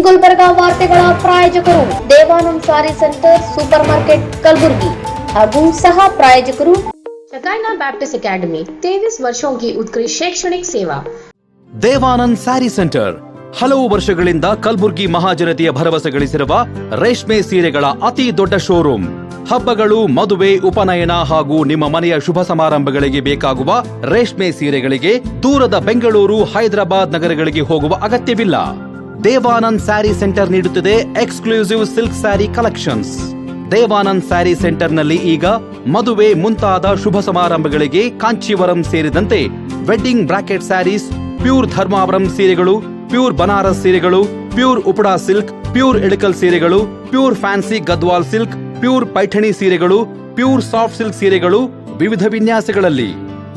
ಗುಲ್ಬರ್ಗಾ ವಾರ್ತೆಗಳ ಪ್ರಾಯೋಜಕರು ದೇವಾನಂದ್ ಸಾರಿ centre super market Kalaburagi ಹಾಗೂ सह प्रायोजकರು शकाइना बैप्टिस्ट अकेडमी 23 वर्षों की उत्कृष्ट शैक्षणिक सेवा। ದೇವಾನಂದ್ ಸ್ಯಾರಿ ಸೆಂಟರ್ ಹಲವು ವರ್ಷಗಳಿಂದ ಕಲಬುರ್ಗಿ ಮಹಾಜನತೆಯ ಭರವಸೆ ಗಳಿಸಿರುವ ರೇಷ್ಮೆ ಸೀರೆಗಳ ಅತಿ ದೊಡ್ಡ ಶೋರೂಮ್. ಹಬ್ಬಗಳು, ಮದುವೆ, ಉಪನಯನ ಹಾಗೂ ನಿಮ್ಮ ಮನೆಯ ಶುಭ ಸಮಾರಂಭಗಳಿಗೆ ಬೇಕಾಗುವ ರೇಷ್ಮೆ ಸೀರೆಗಳಿಗೆ ದೂರದ ಬೆಂಗಳೂರು, ಹೈದರಾಬಾದ್ ನಗರಗಳಿಗೆ ಹೋಗುವ ಅಗತ್ಯವಿಲ್ಲ. ದೇವಾನಂದ್ ಸ್ಯಾರಿ ಸೆಂಟರ್ ನೀಡುತ್ತದೆ exclusive silk sari collections. Devanand sari ಸೆಂಟರ್ನಲ್ಲಿ ಈಗ ಮದುವೆ ಮುಂತಾದ ಶುಭ ಸಮಾರಂಭಗಳಿಗೆ ಕಾಂಚೀವರಂ ಸೇರಿದಂತೆ wedding bracket saris, pure Dharmavaram ಸೀರೆಗಳು, ಪ್ಯೂರ್ ಬನಾರಸ್ ಸೀರೆಗಳು, pure Uppada silk, pure Ilkal ಸೀರೆಗಳು, pure fancy Gadwal silk, pure Paithani ಸೀರೆಗಳು, ಪ್ಯೂರ್ ಸಾಫ್ಟ್ ಸಿಲ್ಕ್ ಸೀರೆಗಳು ವಿವಿಧ ವಿನ್ಯಾಸಗಳಲ್ಲಿ.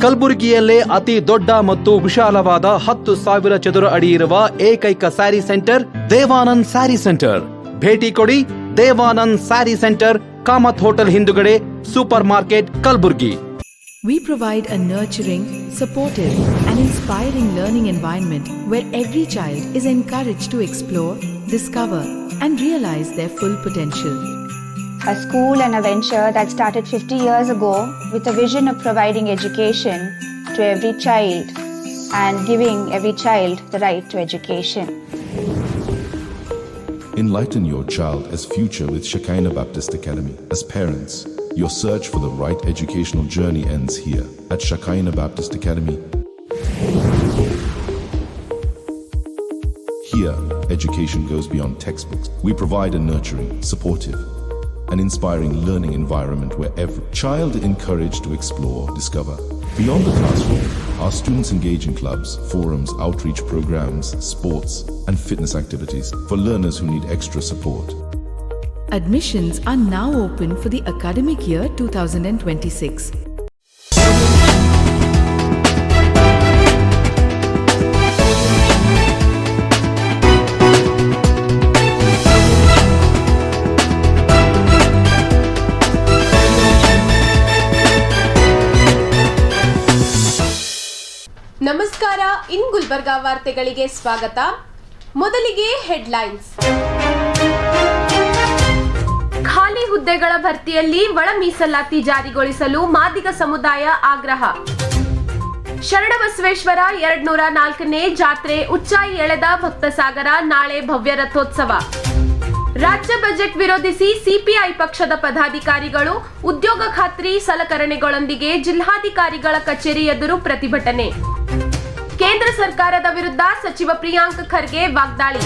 ಕಲಬುರಗಿಯಲ್ಲೇ ಅತಿ ದೊಡ್ಡ ಮತ್ತು ವಿಶಾಲವಾದ 10,000 ಚದುರ ಅಡಿ ಇರುವ ಏಕೈಕ ಸ್ಯಾರಿ ಸೆಂಟರ್ ದೇವಾನಂದ್ ಸ್ಯಾರಿ ಸೆಂಟರ್. ಭೇಟಿ ಕೊಡಿ. ದೇವಾನಂದ್ ಸ್ಯಾರಿ ಸೆಂಟರ್, ಕಾಮತ್ ಹೋಟೆಲ್ ಹಿಂದುಗಡೆ, super market, Kalaburagi. We provide a nurturing, supportive and inspiring learning environment where every child is encouraged to explore, discover and realize their full potential. A school and a venture that started 50 years ago with a vision of providing education to every child and giving every child the right to education. Enlighten your child as future with Shekinah Baptist Academy. As parents, your search for the right educational journey ends here at Shekinah Baptist Academy. Here, education goes beyond textbooks. We provide a nurturing, supportive, and inspiring learning environment where every child is encouraged to explore, discover. Beyond the classroom, our students engage in clubs, forums, outreach programs, sports, and fitness activities for learners who need extra support. Admissions are now open for the academic year 2026. ನಮಸ್ಕಾರ. ಇನ್ ಗುಲ್ಬರ್ಗಾ ವಾರ್ತೆಗಳಿಗೆ ಸ್ವಾಗತ. ಮೊದಲಿಗೆ headlines. ಖಾಲಿ ಹುದ್ದೆಗಳ ಭರ್ತಿಯಲ್ಲಿ ಒಳ ಮೀಸಲಾತಿ ಜಾರಿಗೊಳಿಸಲು ಮಾದಿಗ ಸಮುದಾಯ ಆಗ್ರಹ. ಶರಣಬಸವೇಶ್ವರ 204ನೇ ಜಾತ್ರೆ ಉಚ್ಚಾಯಿ ಎಳೆದ ಭಕ್ತಸಾಗರ, ನಾಳೆ ಭವ್ಯ ರಥೋತ್ಸವ. ರಾಜ್ಯ ಬಜೆಟ್ ವಿರೋಧಿಸಿ ಸಿಪಿಐ ಪಕ್ಷದ ಪದಾಧಿಕಾರಿಗಳು ಉದ್ಯೋಗ ಖಾತ್ರಿ ಸಲಕರಣೆಗಳೊಂದಿಗೆ ಜಿಲ್ಲಾಧಿಕಾರಿಗಳ ಕಚೇರಿ ಎದುರು ಪ್ರತಿಭಟನೆ. ಕೇಂದ್ರ ಸರ್ಕಾರದ ವಿರುದ್ಧ ಸಚಿವ ಪ್ರಿಯಾಂಕ್ ಖರ್ಗೆ ವಾಗ್ದಾಳಿ.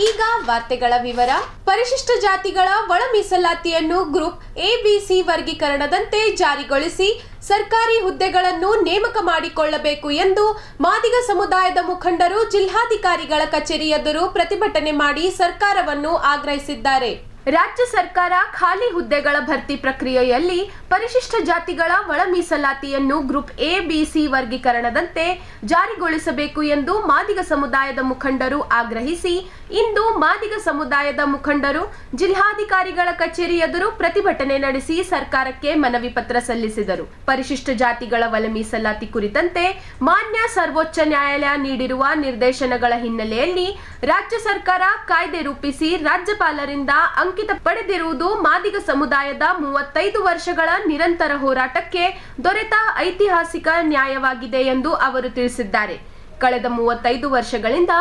ಈಗ ವಾರ್ತೆಗಳ ವಿವರ. ಪರಿಶಿಷ್ಟ ಜಾತಿಗಳ ಒಳ ಮೀಸಲಾತಿಯನ್ನು ಗ್ರೂಪ್ ಎಬಿಸಿ ವರ್ಗೀಕರಣದಂತೆ ಜಾರಿಗೊಳಿಸಿ ಸರ್ಕಾರಿ ಹುದ್ದೆಗಳನ್ನು ನೇಮಕ ಮಾಡಿಕೊಳ್ಳಬೇಕು ಎಂದು ಮಾದಿಗ ಸಮುದಾಯದ ಮುಖಂಡರು ಜಿಲ್ಲಾಧಿಕಾರಿಗಳ ಕಚೇರಿ ಎದುರು ಪ್ರತಿಭಟನೆ ಮಾಡಿ ಸರ್ಕಾರವನ್ನು ಆಗ್ರಹಿಸಿದ್ದಾರೆ. ರಾಜ್ಯ ಸರ್ಕಾರ ಖಾಲಿ ಹುದ್ದೆಗಳ ಭರ್ತಿ ಪ್ರಕ್ರಿಯೆಯಲ್ಲಿ ಪರಿಶಿಷ್ಟ ಜಾತಿಗಳ ಒಳ ಮೀಸಲಾತಿಯನ್ನು ಗ್ರೂಪ್ ಎಬಿಸಿ ವರ್ಗೀಕರಣದಂತೆ ಜಾರಿಗೊಳಿಸಬೇಕು ಎಂದು ಮಾದಿಗ ಸಮುದಾಯದ ಮುಖಂಡರು ಆಗ್ರಹಿಸಿ ಇಂದು ಮಾದಿಗ ಸಮುದಾಯದ ಮುಖಂಡರು ಜಿಲ್ಲಾಧಿಕಾರಿಗಳ ಕಚೇರಿ ಎದುರು ಪ್ರತಿಭಟನೆ ನಡೆಸಿ ಸರ್ಕಾರಕ್ಕೆ ಮನವಿ ಪತ್ರ ಸಲ್ಲಿಸಿದರು. ಪರಿಶಿಷ್ಟ ಜಾತಿಗಳ ಒಳ ಮೀಸಲಾತಿ ಕುರಿತಂತೆ ಮಾನ್ಯ ಸರ್ವೋಚ್ಚ ನ್ಯಾಯಾಲಯ ನೀಡಿರುವ ನಿರ್ದೇಶನಗಳ ಹಿನ್ನೆಲೆಯಲ್ಲಿ ರಾಜ್ಯ ಸರ್ಕಾರ ಕಾಯ್ದೆ ರೂಪಿಸಿ ರಾಜ್ಯಪಾಲರಿಂದ ಅಂಕಿತ ಪಡೆದಿರುವುದು ಮಾದಿಗ ಸಮುದಾಯದ 35 ವರ್ಷಗಳ ನಿರಂತರ ಹೋರಾಟಕ್ಕೆ ದೊರೆತ ಐತಿಹಾಸಿಕ ನ್ಯಾಯವಾಗಿದೆ ಎಂದು ಅವರು ತಿಳಿಸಿದ್ದಾರೆ. ಕಳೆದ 35 ವರ್ಷಗಳಿಂದ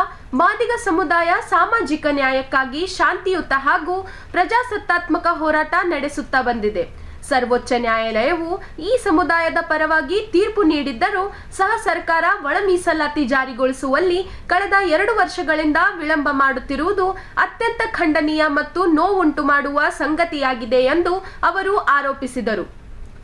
ಮಾದಿಗ ಸಮುದಾಯ ಸಾಮಾಜಿಕ ನ್ಯಾಯಕ್ಕಾಗಿ ಶಾಂತಿಯುತ ಹಾಗೂ ಪ್ರಜಾಸತ್ತಾತ್ಮಕ ಹೋರಾಟ ನಡೆಸುತ್ತಾ ಬಂದಿದೆ. ಸರ್ವೋಚ್ಚ ನ್ಯಾಯಾಲಯವು ಈ ಸಮುದಾಯದ ಪರವಾಗಿ ತೀರ್ಪು ನೀಡಿದ್ದರೂ ಸಹ ಸರ್ಕಾರ ಒಳ ಮೀಸಲಾತಿ ಜಾರಿಗೊಳಿಸುವಲ್ಲಿ ಕಳೆದ 2 ವರ್ಷಗಳಿಂದ ವಿಳಂಬ ಮಾಡುತ್ತಿರುವುದು ಅತ್ಯಂತ ಖಂಡನೀಯ ಮತ್ತು ನೋವುಂಟು ಮಾಡುವ ಸಂಗತಿಯಾಗಿದೆ ಎಂದು ಅವರು ಆರೋಪಿಸಿದರು.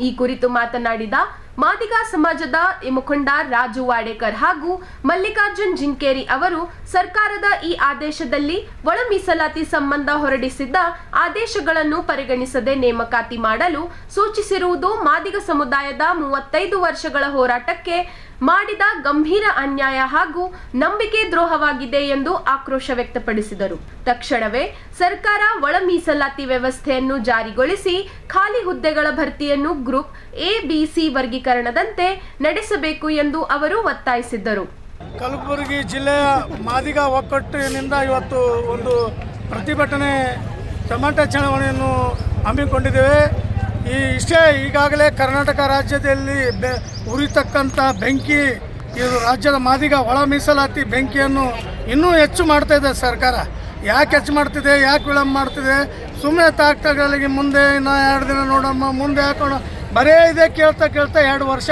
ಈ ಕುರಿತು ಮಾತನಾಡಿದ ಮಾದಿಗ ಸಮಾಜದ ಮುಖಂಡ ರಾಜು ವಾಡೇಕರ್ ಹಾಗೂ ಮಲ್ಲಿಕಾರ್ಜುನ್ ಜಿಂಕೇರಿ ಅವರು ಸರ್ಕಾರದ ಈ ಆದೇಶದಲ್ಲಿ ಒಳ ಮೀಸಲಾತಿ ಸಂಬಂಧ ಹೊರಡಿಸಿದ್ದ ಆದೇಶಗಳನ್ನು ಪರಿಗಣಿಸದೆ ನೇಮಕಾತಿ ಮಾಡಲು ಸೂಚಿಸಿರುವುದು ಮಾದಿಗ ಸಮುದಾಯದ 35 ವರ್ಷಗಳ ಹೋರಾಟಕ್ಕೆ ಮಾಡಿದ ಗಂಭೀರ ಅನ್ಯಾಯ ಹಾಗೂ ನಂಬಿಕೆ ದ್ರೋಹವಾಗಿದೆ ಎಂದು ಆಕ್ರೋಶ ವ್ಯಕ್ತಪಡಿಸಿದರು. ತಕ್ಷಣವೇ ಸರ್ಕಾರ ಒಳ ಮೀಸಲಾತಿ ವ್ಯವಸ್ಥೆಯನ್ನು ಜಾರಿಗೊಳಿಸಿ ಖಾಲಿ ಹುದ್ದೆಗಳ ಭರ್ತಿಯನ್ನು ಗ್ರೂಪ್ ಎಬಿಸಿ ವರ್ಗೀಕರಣದಂತೆ ನಡೆಸಬೇಕು ಎಂದು ಅವರು ಒತ್ತಾಯಿಸಿದ್ದರು. ಕಲಬುರಗಿ ಜಿಲ್ಲೆಯ ಮಾದಿಗ ಒಕ್ಕಟ್ಟಿನಿಂದ ಇವತ್ತು ಒಂದು ಪ್ರತಿಭಟನೆ ಟಮಾಟೆ ಚಳವಳಿಯನ್ನು ಹಮ್ಮಿಕೊಂಡಿದ್ದೇವೆ. ಈಗಾಗಲೇ ಕರ್ನಾಟಕ ರಾಜ್ಯದಲ್ಲಿ ಉರಿತಕ್ಕಂಥ ಬೆಂಕಿ, ಇದು ರಾಜ್ಯದ ಮಾದಿಗ ಒಳ ಮೀಸಲಾತಿ ಬೆಂಕಿಯನ್ನು ಇನ್ನೂ ಹೆಚ್ಚು ಮಾಡ್ತಾ ಇದೆ ಸರ್ಕಾರ. ಯಾಕೆ ಹೆಚ್ಚು ಮಾಡ್ತಿದೆ, ಯಾಕೆ ವಿಳಂಬ ಮಾಡ್ತಿದೆ? ಸುಮ್ಮನೆ ತಾಕಗಳಿಗೆ ಮುಂದೆ ಇನ್ನೂ 2 ದಿನ ನೋಡಮ್ಮ, ಮುಂದೆ ಹಾಕೋಣ, ಬರೇ ಇದೆ ಕೇಳ್ತಾ 2 ವರ್ಷ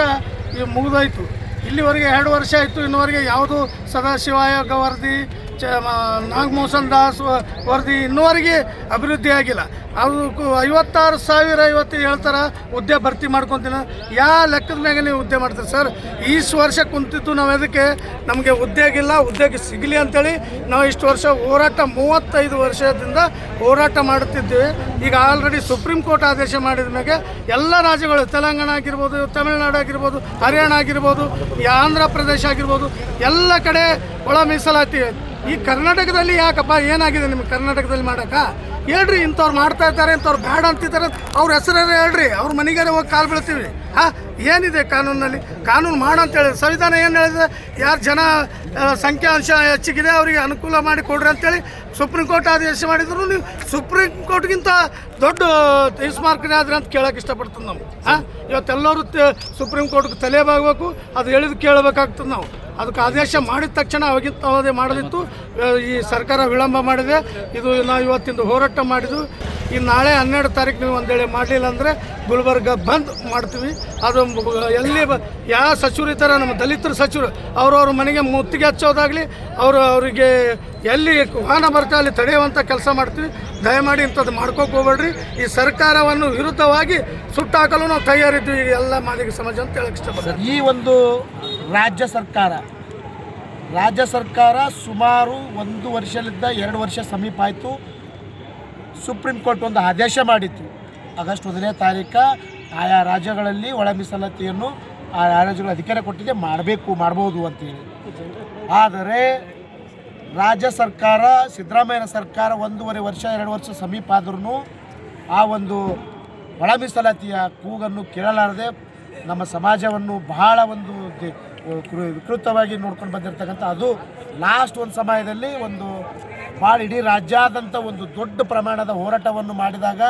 ಮುಗಿದೋಯ್ತು. ಇಲ್ಲಿವರೆಗೆ 2 ವರ್ಷ ಆಯಿತು, ಇನ್ನುವರೆಗೆ ಯಾವುದು ಸದಾಶಿವ ಆಯೋಗ ವರದಿ, ನಾಗಮೋಹನ್ ದಾಸ್ ವರದಿ ಇನ್ನೂವರೆಗೆ ಅಭಿವೃದ್ಧಿ ಆಗಿಲ್ಲ. ಅದಕ್ಕೂ 56,000 ಇವತ್ತು ಹೇಳ್ತಾರೆ ಹುದ್ದೆ ಭರ್ತಿ ಮಾಡ್ಕೊತೀನಿ. ಯಾವ ಲೆಕ್ಕದ ಮ್ಯಾಗೆ ನೀವು ಹುದ್ದೆ ಮಾಡ್ತೀರಿ ಸರ್? ವರ್ಷ ಕುಂತಿದ್ದು ನಾವು ಅದಕ್ಕೆ ನಮಗೆ ಹುದ್ದೆಗೆ ಸಿಗಲಿ ಅಂತೇಳಿ ನಾವು ಇಷ್ಟು ವರ್ಷ ಹೋರಾಟ 35 ವರ್ಷದಿಂದ ಹೋರಾಟ ಮಾಡುತ್ತಿದ್ದೇವೆ. ಈಗ ಆಲ್ರೆಡಿ ಸುಪ್ರೀಂ ಕೋರ್ಟ್ ಆದೇಶ ಮಾಡಿದ ಮ್ಯಾಗೆ ಎಲ್ಲ ರಾಜ್ಯಗಳು, ತೆಲಂಗಾಣ ಆಗಿರ್ಬೋದು, ತಮಿಳುನಾಡು ಆಗಿರ್ಬೋದು, ಹರಿಯಾಣ ಆಗಿರ್ಬೋದು, ಈ ಆಂಧ್ರ ಪ್ರದೇಶ ಆಗಿರ್ಬೋದು, ಎಲ್ಲ ಕಡೆ ಒಳ ಮೀಸಲಾತಿ. ಈ ಕರ್ನಾಟಕದಲ್ಲಿ ಯಾಕಪ್ಪ ಏನಾಗಿದೆ ನಿಮ್ಗೆ ಕರ್ನಾಟಕದಲ್ಲಿ ಮಾಡೋಕ್ಕ? ಹೇಳ್ರಿ, ಇಂಥವ್ರು ಮಾಡ್ತಾ ಇದ್ದಾರೆ, ಇಂಥವ್ರು ಬೇಡ ಅಂತಿದ್ದಾರೆ, ಅವ್ರ ಹೆಸರೇ ಹೇಳ್ರಿ, ಅವ್ರ ಮನೆಗಾರೆ ಹೋಗಿ ಕಾಲು ಬೀಳ್ತೀವಿ. ಏನಿದೆ ಕಾನೂನಲ್ಲಿ? ಕಾನೂನು ಮಾಡಂತೇಳಿ ಸಂವಿಧಾನ ಏನು ಹೇಳಿದೆ? ಯಾರು ಜನ ಸಂಖ್ಯಾಂಶ ಹೆಚ್ಚಿಗಿದೆ ಅವರಿಗೆ ಅನುಕೂಲ ಮಾಡಿ ಕೊಡ್ರಿ ಅಂತೇಳಿ ಸುಪ್ರೀಂ ಕೋರ್ಟ್ ಆದೇಶ ಮಾಡಿದ್ರು. ನೀವು ಸುಪ್ರೀಂ ಕೋರ್ಟ್ಗಿಂತ ದೊಡ್ಡ ಇಸ್ಮಾರ್ಕನೇ ಆದ್ರೆ ಅಂತ ಕೇಳೋಕೆ ಇಷ್ಟಪಡ್ತೀವಿ ನಾವು. ಇವತ್ತೆಲ್ಲರೂ ಸುಪ್ರೀಂ ಕೋರ್ಟ್ಗೆ ತಲೆಬಾಗಬೇಕು, ಅದು ಹೇಳಿದ್ದು ಕೇಳಬೇಕಾಗ್ತದೆ ನಾವು. ಅದಕ್ಕೆ ಆದೇಶ ಮಾಡಿದ ತಕ್ಷಣ ಅವಾಗಿಂತ ಅದೇ ಮಾಡಲಿತ್ತು. ಈ ಸರ್ಕಾರ ವಿಳಂಬ ಮಾಡಿದೆ. ಇದು ನಾವು ಇವತ್ತಿಂದ ಹೋರಾಟ ಮಾಡಿದ್ದು. ಈ ನಾಳೆ 12 ತಾರೀಕು ನೀವು ಒಂದು ವೇಳೆ ಮಾಡಲಿಲ್ಲ ಅಂದರೆ ಗುಲ್ಬರ್ಗ ಬಂದ್ ಮಾಡ್ತೀವಿ. ಅದು ಎಲ್ಲಿ ಯಾವ ಸಚಿವರು ಇದ್ದಾರೆ, ನಮ್ಮ ದಲಿತರ ಸಚಿವರು, ಅವ್ರವ್ರ ಮನೆಗೆ ಮುತ್ತಿಗೆ ಹಚ್ಚೋದಾಗಲಿ, ಅವರಿಗೆ ಎಲ್ಲಿ ವಾಹನ ಬರ್ತಾ ಅಲ್ಲಿ ತಡೆಯುವಂಥ ಕೆಲಸ ಮಾಡ್ತೀವಿ. ದಯಮಾಡಿ ಇಂಥದ್ದು ಮಾಡ್ಕೋಕೆ ಹೋಗ್ಬೇಡ್ರಿ. ಈ ಸರ್ಕಾರವನ್ನು ವಿರುದ್ಧವಾಗಿ ಸುಟ್ಟಾಕಲು ನಾವು ತಯಾರಿದ್ದೀವಿ, ಎಲ್ಲ ಮಾದಿಗ ಸಮಾಜ ಅಂತ ಹೇಳಕ್ಕೆ ಇಷ್ಟಪಡ್ತೀವಿ. ಈ ಒಂದು ರಾಜ್ಯ ಸರ್ಕಾರ ಸುಮಾರು 1 ವರ್ಷದಿಂದ 2 ವರ್ಷ ಸಮೀಪ ಆಯಿತು. ಸುಪ್ರೀಂ ಕೋರ್ಟ್ ಒಂದು ಆದೇಶ ಮಾಡಿತ್ತು. ಆಗಸ್ಟ್ 1ನೇ ತಾರೀಕು ಆಯಾ ರಾಜ್ಯಗಳಲ್ಲಿ ಒಳ ಮೀಸಲಾತಿಯನ್ನು ಆ ರಾಜ್ಯಗಳ ಅಧಿಕಾರ ಕೊಟ್ಟಿದೆ, ಮಾಡ್ಬೋದು ಅಂತೇಳಿ. ಆದರೆ ರಾಜ್ಯ ಸರ್ಕಾರ, ಸಿದ್ದರಾಮಯ್ಯನ ಸರ್ಕಾರ 1.5 ವರ್ಷ 2 ವರ್ಷ ಸಮೀಪ ಆದ್ರೂ ಆ ಒಂದು ಒಳ ಮೀಸಲಾತಿಯ ಕೂಗನ್ನು ಕೇಳಲಾರದೆ ನಮ್ಮ ಸಮಾಜವನ್ನು ಬಹಳ ಒಂದು ವಿಕೃತವಾಗಿ ನೋಡ್ಕೊಂಡು ಬಂದಿರತಕ್ಕಂಥ, ಅದು ಲಾಸ್ಟ್ ಒಂದು ಸಮಯದಲ್ಲಿ ಒಂದು ಭಾಳ ಇಡೀ ರಾಜ್ಯಾದ್ಯಂತ ಒಂದು ದೊಡ್ಡ ಪ್ರಮಾಣದ ಹೋರಾಟವನ್ನು ಮಾಡಿದಾಗ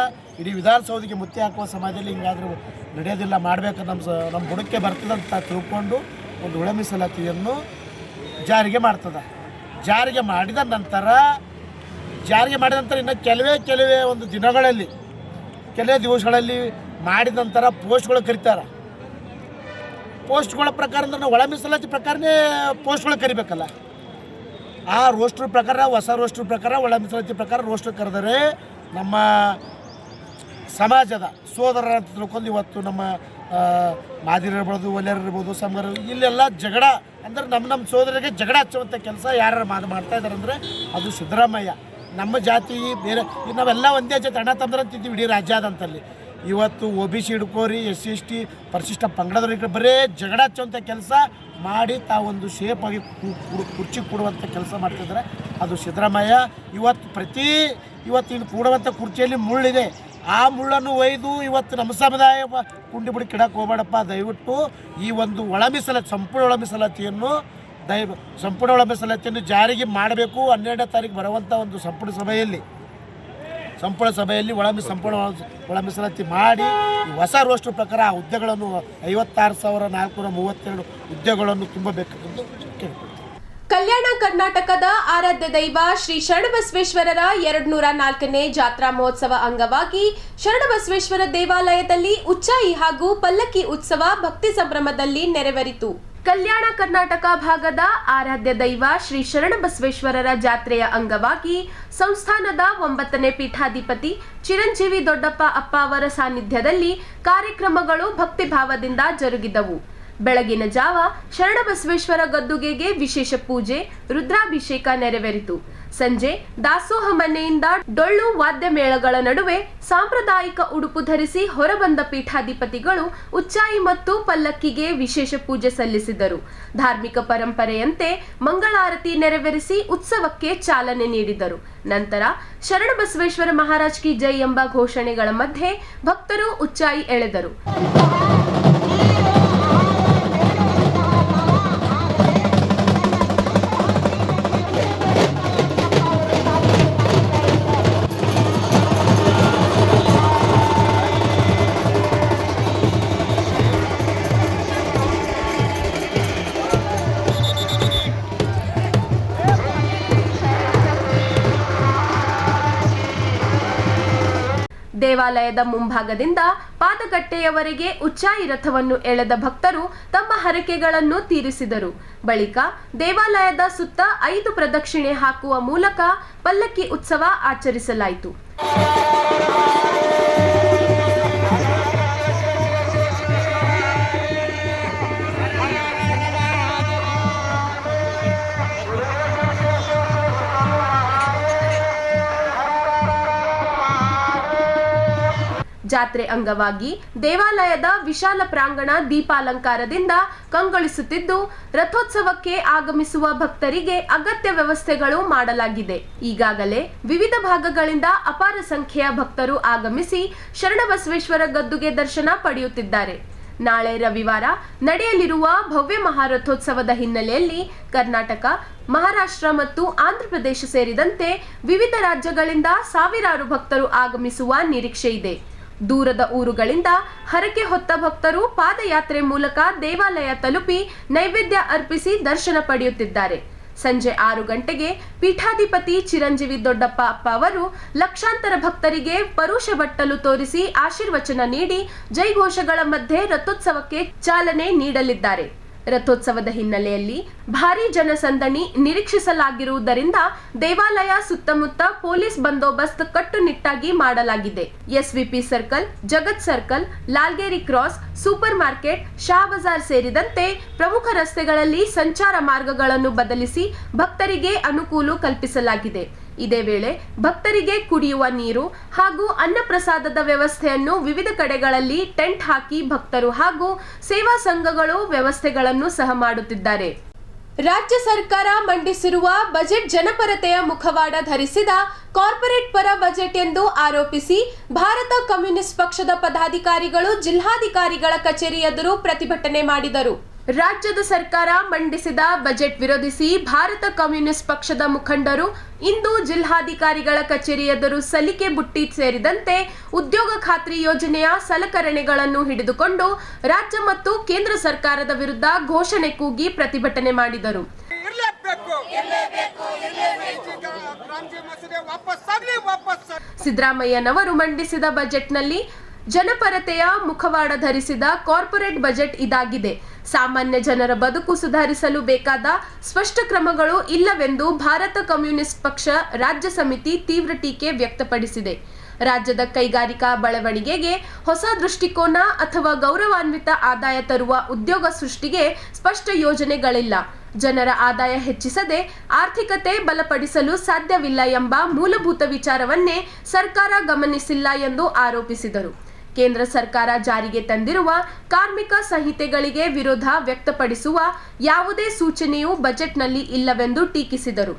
ಇಡೀ ವಿಧಾನಸೌಧಕ್ಕೆ ಮುತ್ತಿ ಹಾಕುವ ಸಮಯದಲ್ಲಿ ಹಿಂಗಾದರೂ ನಡೆಯೋದಿಲ್ಲ, ಮಾಡಬೇಕು, ನಮ್ಮ ಬುಡಕ್ಕೆ ಬರ್ತದಂತ ತಿಳ್ಕೊಂಡು ಒಂದು ಒಳ ಮೀಸಲಾತಿಯನ್ನು ಜಾರಿಗೆ ಮಾಡ್ತದೆ. ಜಾರಿಗೆ ಮಾಡಿದ ನಂತರ ಇನ್ನು ಕೆಲವೇ ಒಂದು ದಿನಗಳಲ್ಲಿ, ಕೆಲವೇ ದಿವಸಗಳಲ್ಲಿ ಮಾಡಿದ ನಂತರ ಪೋಸ್ಟ್ಗಳು ಕರೀತಾರೆ. ಪೋಸ್ಟ್ಗಳ ಪ್ರಕಾರ ಅಂದ್ರೆ ನಾವು ಒಳ ಮೀಸಲಾತಿ ಪ್ರಕಾರನೇ ಪೋಸ್ಟ್ಗಳು ಕರಿಬೇಕಲ್ಲ. ಆ ರೋಸ್ಟ್ರ್ ಪ್ರಕಾರ, ಹೊಸ ರೋಸ್ಟ್ರ್ ಪ್ರಕಾರ, ಒಳ ಮೀಸಲಾತಿ ಪ್ರಕಾರ ರೋಸ್ಟ್ರ್ ಕರೆದರೆ ನಮ್ಮ ಸಮಾಜದ ಸೋದರರ ಅಂತ ತಿಳ್ಕೊಂಡು ಇವತ್ತು ನಮ್ಮ ಮಾದಿರಿರ್ಬೋದು, ಒಲೆಯರಿರ್ಬೋದು, ಸಂಘರು, ಇಲ್ಲೆಲ್ಲ ಜಗಳ ಅಂದರೆ ನಮ್ಮ ಸೋದರರಿಗೆ ಜಗಳ ಹಚ್ಚುವಂಥ ಕೆಲಸ ಯಾರು ಮಾಡ್ತಾ ಇದ್ದಾರೆ ಅಂದರೆ ಅದು ಸಿದ್ದರಾಮಯ್ಯ. ನಮ್ಮ ಜಾತಿ ಬೇರೆ, ನಾವೆಲ್ಲ ಒಂದೇ ಜಾತಿ ಅಣ್ಣ ತಂದ್ರೆ ಅಂತಿದ್ದೀವಿ ಇಡೀ ರಾಜ್ಯಾದಂತಲ್ಲಿ. ಇವತ್ತು OBC ಹಿಡ್ಕೋರಿ, SC ST ಪರಿಶಿಷ್ಟ ಪಂಗಡದವ್ರಿಗೆ ಬರೇ ಜಗಳ ಹಚ್ಚುವಂಥ ಕೆಲಸ ಮಾಡಿ ತಾವೊಂದು ಶೇಪ್ ಆಗಿ ಕುರ್ಚಿ ಕೂಡುವಂಥ ಕೆಲಸ ಮಾಡ್ತಿದ್ದಾರೆ, ಅದು ಸಿದ್ದರಾಮಯ್ಯ. ಇವತ್ತು ಇನ್ನು ಕೂಡುವಂಥ ಕುರ್ಚಿಯಲ್ಲಿ ಮುಳ್ಳಿದೆ, ಆ ಮುಳ್ಳನ್ನು ಒಯ್ದು ಇವತ್ತು ನಮ್ಮ ಸಮುದಾಯ ಕುಂಡಿ ಬಿಡಿ ಕಿಡಕ್ಕೆ ಹೋಗಬೇಡಪ್ಪ. ದಯವಿಟ್ಟು ಈ ಒಂದು ಒಳ ಮೀಸಲಾತಿ, ಸಂಪೂರ್ಣ ಒಳ ಮೀಸಲಾತಿಯನ್ನು ಜಾರಿಗೆ ಮಾಡಬೇಕು. 12ನೇ ತಾರೀಕು ಬರುವಂಥ ಒಂದು ಸಂಪೂರ್ಣ ಸಭೆಯಲ್ಲಿ ಸಂಪೂರ್ಣ ಒಳ ಮೀಸಲಾತಿ ಮಾಡಿ ಹೊಸ ರೋಸ್ಟ್ರ್ ಪ್ರಕಾರ ಆ ಹುದ್ದೆಗಳನ್ನು 56,432 ಹುದ್ದೆಗಳನ್ನು ತುಂಬಬೇಕೆಂದು ಕೇಳ್ಕೊಳ್ತೀನಿ. ಕಲ್ಯಾಣ ಕರ್ನಾಟಕದ ಆರಾಧ್ಯ ದೈವ ಶ್ರೀ ಶರಣಬಸವೇಶ್ವರರ 204ನೇ ಜಾತ್ರಾ ಮಹೋತ್ಸವ ಅಂಗವಾಗಿ ಶರಣಬಸವೇಶ್ವರ ದೇವಾಲಯದಲ್ಲಿ ಉಚ್ಚಾಯಿ ಹಾಗೂ ಪಲ್ಲಕ್ಕಿ ಉತ್ಸವ ಭಕ್ತಿ ಸಂಭ್ರಮದಲ್ಲಿ ನೆರವೇರಿತು. ಕಲ್ಯಾಣ ಕರ್ನಾಟಕ ಭಾಗದ ಆರಾಧ್ಯ ದೈವ ಶ್ರೀ ಶರಣಬಸವೇಶ್ವರರ ಜಾತ್ರೆಯ ಅಂಗವಾಗಿ ಸಂಸ್ಥಾನದ 9ನೇ ಪೀಠಾಧಿಪತಿ ಚಿರಂಜೀವಿ ದೊಡ್ಡಪ್ಪ ಅಪ್ಪ ಅವರ ಸಾನ್ನಿಧ್ಯದಲ್ಲಿ ಕಾರ್ಯಕ್ರಮಗಳು ಭಕ್ತಿಭಾವದಿಂದ ಜರುಗಿದವು. ಬೆಳಗಿನ ಜಾವ ಶರಣಬಸವೇಶ್ವರ ಗದ್ದುಗೆಗೆ ವಿಶೇಷ ಪೂಜೆ, ರುದ್ರಾಭಿಷೇಕ ನೆರವೇರಿತು. ಸಂಜೆ ದಾಸೋಹ ಮನೆಯಿಂದ ಡೊಳ್ಳು ವಾದ್ಯ ಮೇಳಗಳ ನಡುವೆ ಸಾಂಪ್ರದಾಯಿಕ ಉಡುಪು ಧರಿಸಿ ಹೊರಬಂದ ಪೀಠಾಧಿಪತಿಗಳು ಉಚ್ಚಾಯಿ ಮತ್ತು ಪಲ್ಲಕ್ಕಿಗೆ ವಿಶೇಷ ಪೂಜೆ ಸಲ್ಲಿಸಿದರು. ಧಾರ್ಮಿಕ ಪರಂಪರೆಯಂತೆ ಮಂಗಳಾರತಿ ನೆರವೇರಿಸಿ ಉತ್ಸವಕ್ಕೆ ಚಾಲನೆ ನೀಡಿದರು. ನಂತರ ಶರಣಬಸವೇಶ್ವರ ಮಹಾರಾಜ್ ಕಿ ಜೈ ಎಂಬ ಘೋಷಣೆಗಳ ಮಧ್ಯೆ ಭಕ್ತರು ಉಚ್ಚಾಯಿ ಎಳೆದರು. ದೇವಾಲಯದ ಮುಂಭಾಗದಿಂದ ಪಾದಗಟ್ಟೆಯವರೆಗೆ ಉಚ್ಚಾಯಿ ರಥವನ್ನು ಎಳೆದ ಭಕ್ತರು ತಮ್ಮ ಹರಕೆಗಳನ್ನು ತೀರಿಸಿದರು. ಬಳಿಕ ದೇವಾಲಯದ ಸುತ್ತ 5 ಪ್ರದಕ್ಷಿಣೆ ಹಾಕುವ ಮೂಲಕ ಪಲ್ಲಕ್ಕಿ ಉತ್ಸವ ಆಚರಿಸಲಾಯಿತು. ಜಾತ್ರೆ ಅಂಗವಾಗಿ ದೇವಾಲಯದ ವಿಶಾಲ ಪ್ರಾಂಗಣ ದೀಪಾಲಂಕಾರದಿಂದ ಕಂಗೊಳಿಸುತ್ತಿದ್ದು, ರಥೋತ್ಸವಕ್ಕೆ ಆಗಮಿಸುವ ಭಕ್ತರಿಗೆ ಅಗತ್ಯ ವ್ಯವಸ್ಥೆಗಳು ಮಾಡಲಾಗಿದೆ. ಈಗಾಗಲೇ ವಿವಿಧ ಭಾಗಗಳಿಂದ ಅಪಾರ ಸಂಖ್ಯೆಯ ಭಕ್ತರು ಆಗಮಿಸಿ ಶರಣಬಸವೇಶ್ವರ ಗದ್ದುಗೆ ದರ್ಶನ ಪಡೆಯುತ್ತಿದ್ದಾರೆ. ನಾಳೆ ರವಿವಾರ ನಡೆಯಲಿರುವ ಭವ್ಯ ಮಹಾರಥೋತ್ಸವದ ಹಿನ್ನೆಲೆಯಲ್ಲಿ ಕರ್ನಾಟಕ, ಮಹಾರಾಷ್ಟ್ರ ಮತ್ತು ಆಂಧ್ರಪ್ರದೇಶ ಸೇರಿದಂತೆ ವಿವಿಧ ರಾಜ್ಯಗಳಿಂದ ಸಾವಿರಾರು ಭಕ್ತರು ಆಗಮಿಸುವ ನಿರೀಕ್ಷೆ ಇದೆ. ದೂರದ ಊರುಗಳಿಂದ ಹರಕೆ ಹೊತ್ತ ಭಕ್ತರು ಪಾದಯಾತ್ರೆ ಮೂಲಕ ದೇವಾಲಯ ತಲುಪಿ ನೈವೇದ್ಯ ಅರ್ಪಿಸಿ ದರ್ಶನ ಪಡೆಯುತ್ತಿದ್ದಾರೆ. ಸಂಜೆ 6 ಗಂಟೆಗೆ ಪೀಠಾಧಿಪತಿ ಚಿರಂಜೀವಿ ದೊಡ್ಡಪ್ಪ ಅಪ್ಪ ಅವರು ಲಕ್ಷಾಂತರ ಭಕ್ತರಿಗೆ ಪರುಷ ಬಟ್ಟಲು ತೋರಿಸಿ ಆಶೀರ್ವಚನ ನೀಡಿ ಜೈಘೋಷಗಳ ಮಧ್ಯೆ ರಥೋತ್ಸವಕ್ಕೆ ಚಾಲನೆ ನೀಡಲಿದ್ದಾರೆ. ರಥೋತ್ಸವದ ಹಿನ್ನೆಲೆಯಲ್ಲಿ ಭಾರೀ ಜನಸಂದಣಿ ನಿರೀಕ್ಷಿಸಲಾಗಿರುವುದರಿಂದ ದೇವಾಲಯ ಸುತ್ತಮುತ್ತ ಪೊಲೀಸ್ ಬಂದೋಬಸ್ತ್ ಕಟ್ಟುನಿಟ್ಟಾಗಿ ಮಾಡಲಾಗಿದೆ. SVP circle, Jagat circle, Lalgeri cross, super market, Shah Bazar ಸೇರಿದಂತೆ ಪ್ರಮುಖ ರಸ್ತೆಗಳಲ್ಲಿ ಸಂಚಾರ ಮಾರ್ಗಗಳನ್ನು ಬದಲಿಸಿ ಭಕ್ತರಿಗೆ ಅನುಕೂಲ ಕಲ್ಪಿಸಲಾಗಿದೆ. ಇದೇ ವೇಳೆ ಭಕ್ತರಿಗೆ ಕುಡಿಯುವ ನೀರು ಹಾಗೂ ಅನ್ನಪ್ರಸಾದದ ವ್ಯವಸ್ಥೆಯನ್ನು ವಿವಿಧ ಕಡೆಗಳಲ್ಲಿ ಟೆಂಟ್ ಹಾಕಿ ಭಕ್ತರು ಹಾಗೂ ಸೇವಾ ಸಂಘಗಳು ವ್ಯವಸ್ಥೆಗಳನ್ನು ಸಹ ಮಾಡುತ್ತಿದ್ದಾರೆ. ರಾಜ್ಯ ಸರ್ಕಾರ ಮಂಡಿಸಿರುವ ಬಜೆಟ್ ಜನಪರತೆಯ ಮುಖವಾಡ ಧರಿಸಿದ ಕಾರ್ಪೊರೇಟ್ ಪರ ಬಜೆಟ್ ಎಂದು ಆರೋಪಿಸಿ ಭಾರತ ಕಮ್ಯುನಿಸ್ಟ್ ಪಕ್ಷದ ಪದಾಧಿಕಾರಿಗಳು ಜಿಲ್ಲಾಧಿಕಾರಿಗಳ ಕಚೇರಿ ಎದುರು ಪ್ರತಿಭಟನೆ ಮಾಡಿದರು. ರಾಜ್ಯದ ಸರ್ಕಾರ ಮಂಡಿಸಿದ ಬಜೆಟ್ ವಿರೋಧಿಸಿ ಭಾರತ ಕಮ್ಯುನಿಸ್ಟ್ ಪಕ್ಷದ ಮುಖಂಡರು ಇಂದು ಜಿಲ್ಲಾಧಿಕಾರಿಗಳ ಕಚೇರಿ ಎದುರು ಸಲಿಕೆ ಬುಟ್ಟಿ ಸೇರಿದಂತೆ ಉದ್ಯೋಗ ಖಾತ್ರಿ ಯೋಜನೆಯ ಸಲಕರಣೆಗಳನ್ನು ಹಿಡಿದುಕೊಂಡು ರಾಜ್ಯ ಮತ್ತು ಕೇಂದ್ರ ಸರ್ಕಾರದ ವಿರುದ್ಧ ಘೋಷಣೆ ಕೂಗಿ ಪ್ರತಿಭಟನೆ ಮಾಡಿದರು. ಸಿದ್ದರಾಮಯ್ಯನವರು ಮಂಡಿಸಿದ ಬಜೆಟ್ನಲ್ಲಿ ಜನಪರತೆಯ ಮುಖವಾಡ ಧರಿಸಿದ ಕಾರ್ಪೊರೇಟ್ ಬಜೆಟ್ ಇದಾಗಿದೆ. ಸಾಮಾನ್ಯ ಜನರ ಬದುಕು ಸುಧಾರಿಸಲು ಬೇಕಾದ ಸ್ಪಷ್ಟ ಕ್ರಮಗಳು ಇಲ್ಲವೆಂದು ಭಾರತ ಕಮ್ಯುನಿಸ್ಟ್ ಪಕ್ಷ ರಾಜ್ಯ ಸಮಿತಿ ತೀವ್ರ ಟೀಕೆ ವ್ಯಕ್ತಪಡಿಸಿದೆ. ರಾಜ್ಯದ ಕೈಗಾರಿಕಾ ಬೆಳವಣಿಗೆಗೆ ಹೊಸ ದೃಷ್ಟಿಕೋನ ಅಥವಾ ಗೌರವಾನ್ವಿತ ಆದಾಯ ತರುವ ಉದ್ಯೋಗ ಸೃಷ್ಟಿಗೆ ಸ್ಪಷ್ಟ ಯೋಜನೆಗಳಿಲ್ಲ. ಜನರ ಆದಾಯ ಹೆಚ್ಚಿಸದೆ ಆರ್ಥಿಕತೆ ಬಲಪಡಿಸಲು ಸಾಧ್ಯವಿಲ್ಲ ಎಂಬ ಮೂಲಭೂತ ವಿಚಾರವನ್ನೇ ಸರ್ಕಾರ ಗಮನಿಸಿಲ್ಲ ಎಂದು ಆರೋಪಿಸಿದರು. ಕೇಂದ್ರ ಸರ್ಕಾರ ಜಾರಿಗೆ ತಂದಿರುವ ಕಾರ್ಮಿಕ ಸಂಹಿತೆಗಳಿಗೆ ವಿರೋಧ ವ್ಯಕ್ತಪಡಿಸುವ ಯಾವುದೇ ಸೂಚನೆಯೂ ಬಜೆಟ್ನಲ್ಲಿ ಇಲ್ಲವೆಂದು ಟೀಕಿಸಿದರು.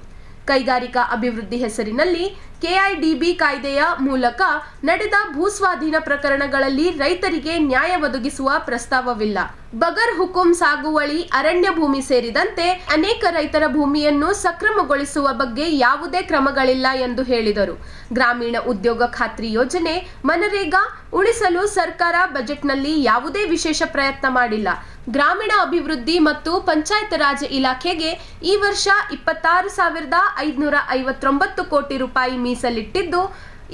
ಕೈಗಾರಿಕಾ ಅಭಿವೃದ್ಧಿ ಹೆಸರಿನಲ್ಲಿ ಕೆಐಡಿಬಿ ಕಾಯ್ದೆಯ ಮೂಲಕ ನಡೆದ ಭೂಸ್ವಾಧೀನ ಪ್ರಕರಣಗಳಲ್ಲಿ ರೈತರಿಗೆ ನ್ಯಾಯ ಒದಗಿಸುವ ಪ್ರಸ್ತಾವವಿಲ್ಲ. ಬಗರ್ ಹುಕುಂ ಸಾಗುವಳಿ, ಅರಣ್ಯ ಭೂಮಿ ಸೇರಿದಂತೆ ಅನೇಕ ರೈತರ ಭೂಮಿಯನ್ನು ಸಕ್ರಮಗೊಳಿಸುವ ಬಗ್ಗೆ ಯಾವುದೇ ಕ್ರಮಗಳಿಲ್ಲ ಎಂದು ಹೇಳಿದರು. ಗ್ರಾಮೀಣ ಉದ್ಯೋಗ ಖಾತ್ರಿ ಯೋಜನೆ, ಮನರೇಗಾ ಉಳಿಸಲು ಸರ್ಕಾರ ಬಜೆಟ್ನಲ್ಲಿ ಯಾವುದೇ ವಿಶೇಷ ಪ್ರಯತ್ನ ಮಾಡಿಲ್ಲ. ಗ್ರಾಮೀಣ ಅಭಿವೃದ್ಧಿ ಮತ್ತು ಪಂಚಾಯತ್ ರಾಜ್ ಇಲಾಖೆಗೆ ಈ ವರ್ಷ 26,559 ಕೋಟಿ ರೂಪಾಯಿ ಮೀಸಲಿಟ್ಟಿದ್ದು,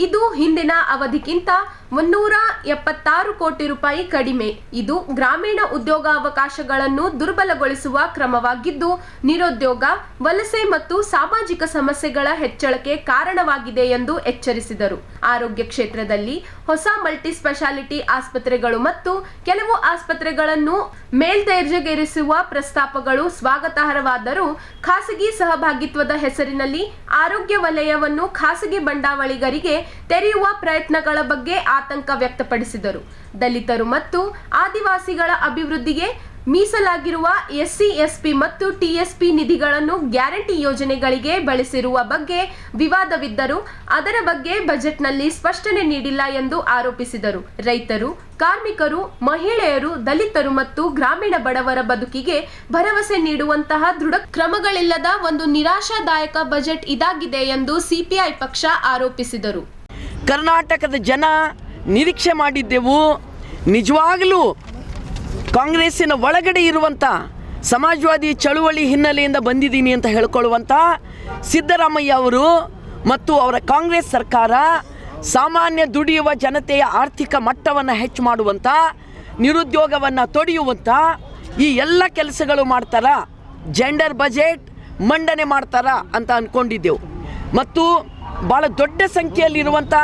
ಇದು ಹಿಂದಿನ ಅವಧಿಗಿಂತ 176 ಕೋಟಿ ರೂಪಾಯಿ ಕಡಿಮೆ. ಇದು ಗ್ರಾಮೀಣ ಉದ್ಯೋಗಾವಕಾಶಗಳನ್ನು ದುರ್ಬಲಗೊಳಿಸುವ ಕ್ರಮವಾಗಿದ್ದು, ನಿರುದ್ಯೋಗ, ವಲಸೆ ಮತ್ತು ಸಾಮಾಜಿಕ ಸಮಸ್ಯೆಗಳ ಹೆಚ್ಚಳಕ್ಕೆ ಕಾರಣವಾಗಿದೆ ಎಂದು ಎಚ್ಚರಿಸಿದರು. ಆರೋಗ್ಯ ಕ್ಷೇತ್ರದಲ್ಲಿ ಹೊಸ ಮಲ್ಟಿ ಸ್ಪೆಷಾಲಿಟಿ ಆಸ್ಪತ್ರೆಗಳು ಮತ್ತು ಕೆಲವು ಆಸ್ಪತ್ರೆಗಳನ್ನು ಮೇಲ್ದರ್ಜೆಗೇರಿಸುವ ಪ್ರಸ್ತಾಪಗಳು ಸ್ವಾಗತಾರ್ಹವಾದರೂ ಖಾಸಗಿ ಸಹಭಾಗಿತ್ವದ ಹೆಸರಿನಲ್ಲಿ ಆರೋಗ್ಯ ವಲಯವನ್ನು ಖಾಸಗಿ ಬಂಡವಾಳಿಗರಿಗೆ ತೆರೆಯುವ ಪ್ರಯತ್ನಗಳ ಬಗ್ಗೆ ಆತಂಕ ವ್ಯಕ್ತಪಡಿಸಿದರು. ದಲಿತರು ಮತ್ತು ಆದಿವಾಸಿಗಳ ಅಭಿವೃದ್ಧಿಗೆ ಮೀಸಲಾಗಿರುವ ಎಸ್ಸಿ, ಎಸ್ಪಿ ಮತ್ತು ಟಿಎಸ್ಪಿ ನಿಧಿಗಳನ್ನು ಗ್ಯಾರಂಟಿ ಯೋಜನೆಗಳಿಗೆ ಬಳಸಿರುವ ಬಗ್ಗೆ ವಿವಾದವಿದ್ದರೂ ಅದರ ಬಗ್ಗೆ ಬಜೆಟ್ನಲ್ಲಿ ಸ್ಪಷ್ಟನೆ ನೀಡಿಲ್ಲ ಎಂದು ಆರೋಪಿಸಿದರು. ರೈತರು, ಕಾರ್ಮಿಕರು, ಮಹಿಳೆಯರು, ದಲಿತರು ಮತ್ತು ಗ್ರಾಮೀಣ ಬಡವರ ಬದುಕಿಗೆ ಭರವಸೆ ನೀಡುವಂತಹ ದೃಢ ಕ್ರಮಗಳಿಲ್ಲದ ಒಂದು ನಿರಾಶಾದಾಯಕ ಬಜೆಟ್ ಇದಾಗಿದೆ ಎಂದು ಸಿಪಿಐ ಪಕ್ಷ ಆರೋಪಿಸಿದರು. ಕರ್ನಾಟಕದ ಜನ ನಿರೀಕ್ಷೆ ಮಾಡಿದ್ದೆವು. ನಿಜವಾಗಲೂ ಕಾಂಗ್ರೆಸ್ಸಿನ ಒಳಗಡೆ ಇರುವಂಥ ಸಮಾಜವಾದಿ ಚಳುವಳಿ ಹಿನ್ನೆಲೆಯಿಂದ ಬಂದಿದ್ದೀನಿ ಅಂತ ಹೇಳ್ಕೊಳ್ಳುವಂಥ ಸಿದ್ದರಾಮಯ್ಯ ಅವರು ಮತ್ತು ಅವರ ಕಾಂಗ್ರೆಸ್ ಸರ್ಕಾರ ಸಾಮಾನ್ಯ ದುಡಿಯುವ ಜನತೆಯ ಆರ್ಥಿಕ ಮಟ್ಟವನ್ನು ಹೆಚ್ಚು ಮಾಡುವಂಥ, ನಿರುದ್ಯೋಗವನ್ನು ತೊಡೆಯುವಂಥ ಈ ಎಲ್ಲ ಕೆಲಸಗಳು ಮಾಡ್ತಾರ. ಜೆಂಡರ್ ಬಜೆಟ್ ಮಂಡನೆ ಮಾಡ್ತಾರ ಅಂತ ಅಂದ್ಕೊಂಡಿದ್ದೆವು. ಮತ್ತು ಭಾಳ ದೊಡ್ಡ ಸಂಖ್ಯೆಯಲ್ಲಿರುವಂಥ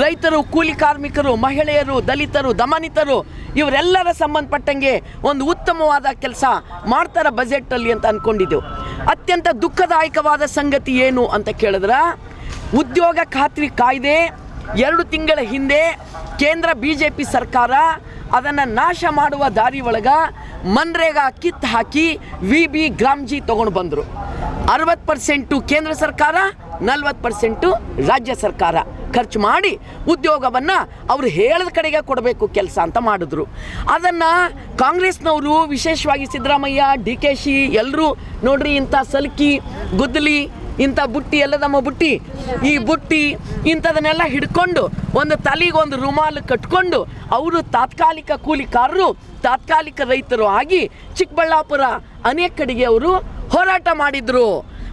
ರೈತರು, ಕೂಲಿ ಕಾರ್ಮಿಕರು, ಮಹಿಳೆಯರು, ದಲಿತರು, ದಮನಿತರು ಇವರೆಲ್ಲರ ಸಂಬಂಧಪಟ್ಟಂಗೆ ಒಂದು ಉತ್ತಮವಾದ ಕೆಲಸ ಮಾಡ್ತಾರೆ ಬಜೆಟಲ್ಲಿ ಅಂತ ಅಂದ್ಕೊಂಡಿದ್ದೆವು. ಅತ್ಯಂತ ದುಃಖದಾಯಕವಾದ ಸಂಗತಿ ಏನು ಅಂತ ಕೇಳಿದ್ರೆ, ಉದ್ಯೋಗ ಖಾತ್ರಿ ಕಾಯ್ದೆ 2 ತಿಂಗಳ ಹಿಂದೆ ಕೇಂದ್ರ BJP ಸರ್ಕಾರ ಅದನ್ನು ನಾಶ ಮಾಡುವ ದಾರಿ ಒಳಗೆ ಮನ್ರೇಗಾ ಕಿತ್ತು ಹಾಕಿ VB ಗ್ರಾಮ್ಜಿ ತೊಗೊಂಡು ಬಂದರು. 60% ಕೇಂದ್ರ ಸರ್ಕಾರ, 40% ರಾಜ್ಯ ಸರ್ಕಾರ ಖರ್ಚು ಮಾಡಿ ಉದ್ಯೋಗವನ್ನು ಅವರು ಹೇಳಿದ ಕಡೆಗೆ ಕೊಡಬೇಕು ಕೆಲಸ ಅಂತ ಮಾಡಿದ್ರು. ಅದನ್ನು ಕಾಂಗ್ರೆಸ್ನವರು, ವಿಶೇಷವಾಗಿ ಸಿದ್ದರಾಮಯ್ಯ, DKಶಿ ಎಲ್ಲರೂ ನೋಡ್ರಿ ಇಂಥ ಸಲ್ಕಿ ಗುದ್ದಲಿ, ಇಂಥ ಬುಟ್ಟಿ ಎಲ್ಲ ನಮ್ಮ ಬುಟ್ಟಿ, ಈ ಬುಟ್ಟಿ ಇಂಥದನ್ನೆಲ್ಲ ಹಿಡ್ಕೊಂಡು ಒಂದು ತಲೆಗೆ ಒಂದು ರುಮಾಲು ಕಟ್ಕೊಂಡು ಅವರು ತಾತ್ಕಾಲಿಕ ಕೂಲಿಕಾರರು, ತಾತ್ಕಾಲಿಕ ರೈತರು ಆಗಿ ಚಿಕ್ಕಬಳ್ಳಾಪುರ ಅನೇಕ ಕಡೆಗೆ ಅವರು ಹೋರಾಟ ಮಾಡಿದರು.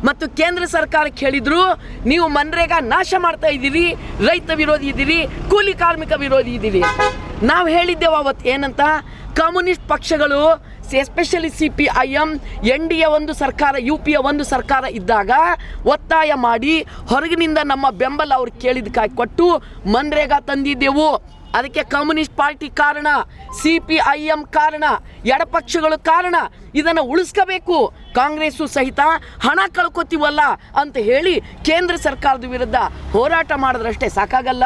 ಮತ್ತು ಕೇಂದ್ರ ಸರ್ಕಾರಕ್ಕೆ ಹೇಳಿದರು, ನೀವು ಮನ್ರೇಗಾ ನಾಶ ಮಾಡ್ತಾ ಇದ್ದೀರಿ, ರೈತ ವಿರೋಧಿ ಇದ್ದೀರಿ, ಕೂಲಿ ಕಾರ್ಮಿಕ ವಿರೋಧಿ ಇದ್ದೀರಿ. ನಾವು ಹೇಳಿದ್ದೆವು ಅವತ್ತು ಏನಂತ, ಕಮ್ಯುನಿಸ್ಟ್ ಪಕ್ಷಗಳು ಎಸ್ಪೆಷಲಿ CPIM NDA ಒಂದು ಸರ್ಕಾರ, UPA ಒಂದು ಸರ್ಕಾರ ಇದ್ದಾಗ ಒತ್ತಾಯ ಮಾಡಿ ಹೊರಗಿನಿಂದ ನಮ್ಮ ಬೆಂಬಲ ಅವ್ರು ಕೇಳಿದಕ್ಕಾಗಿ ಕೊಟ್ಟು ಮನ್ರೇಗಾ ತಂದಿದ್ದೆವು. ಅದಕ್ಕೆ ಕಮ್ಯುನಿಸ್ಟ್ ಪಾರ್ಟಿ ಕಾರಣ, CPIM ಕಾರಣ, ಎಡಪಕ್ಷಗಳು ಕಾರಣ. ಇದನ್ನು ಉಳಿಸ್ಕೋಬೇಕು, ಕಾಂಗ್ರೆಸ್ಸು ಸಹಿತ ಹಣ ಕಳ್ಕೊತೀವಲ್ಲ ಅಂತ ಹೇಳಿ ಕೇಂದ್ರ ಸರ್ಕಾರದ ವಿರುದ್ಧ ಹೋರಾಟ ಮಾಡಿದ್ರಷ್ಟೇ ಸಾಕಾಗಲ್ಲ,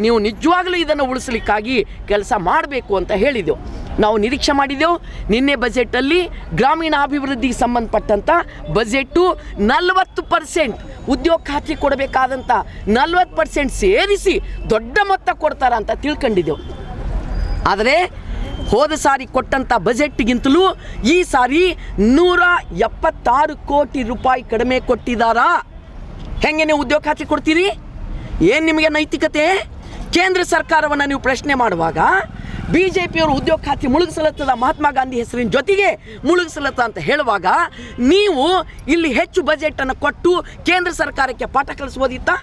ನೀವು ನಿಜವಾಗ್ಲೂ ಇದನ್ನು ಉಳಿಸ್ಲಿಕ್ಕಾಗಿ ಕೆಲಸ ಮಾಡಬೇಕು ಅಂತ ಹೇಳಿದೆವು. ನಾವು ನಿರೀಕ್ಷೆ ಮಾಡಿದೆವು. ನಿನ್ನೆ ಬಜೆಟಲ್ಲಿ ಗ್ರಾಮೀಣಾಭಿವೃದ್ಧಿಗೆ ಸಂಬಂಧಪಟ್ಟಂಥ ಬಜೆಟ್ಟು 40% ಉದ್ಯೋಗ ಖಾತ್ರಿ ಕೊಡಬೇಕಾದಂಥ 40% ಸೇರಿಸಿ ದೊಡ್ಡ ಮೊತ್ತ ಕೊಡ್ತಾರ ಅಂತ ತಿಳ್ಕೊಂಡಿದ್ದೆವು. ಆದರೆ ಹೋದ ಸಾರಿ ಕೊಟ್ಟಂಥ ಬಜೆಟ್ಗಿಂತಲೂ ಈ ಸಾರಿ 176 ಕೋಟಿ ರೂಪಾಯಿ ಕಡಿಮೆ ಕೊಟ್ಟಿದ್ದಾರಾ? ಹೆಂಗೆ ನೀವು ಉದ್ಯೋಗ ಖಾತ್ರಿ ಕೊಡ್ತೀರಿ? ಏನು ನಿಮಗೆ ನೈತಿಕತೆ? ಕೇಂದ್ರ ಸರ್ಕಾರವನ್ನು ನೀವು ಪ್ರಶ್ನೆ ಮಾಡುವಾಗ BJPಯವರು ಉದ್ಯೋಗ ಖಾತ್ರಿ ಮುಳುಗಿಸಲತ್ತದ, ಮಹಾತ್ಮ ಗಾಂಧಿ ಹೆಸರಿನ ಜೊತೆಗೆ ಮುಳುಗಿಸಲತ್ತ ಅಂತ ಹೇಳುವಾಗ ನೀವು ಇಲ್ಲಿ ಹೆಚ್ಚು ಬಜೆಟನ್ನು ಕೊಟ್ಟು ಕೇಂದ್ರ ಸರ್ಕಾರಕ್ಕೆ ಪಾಠ ಕಲಿಸ್ಬೋದಿತ್ತಾ,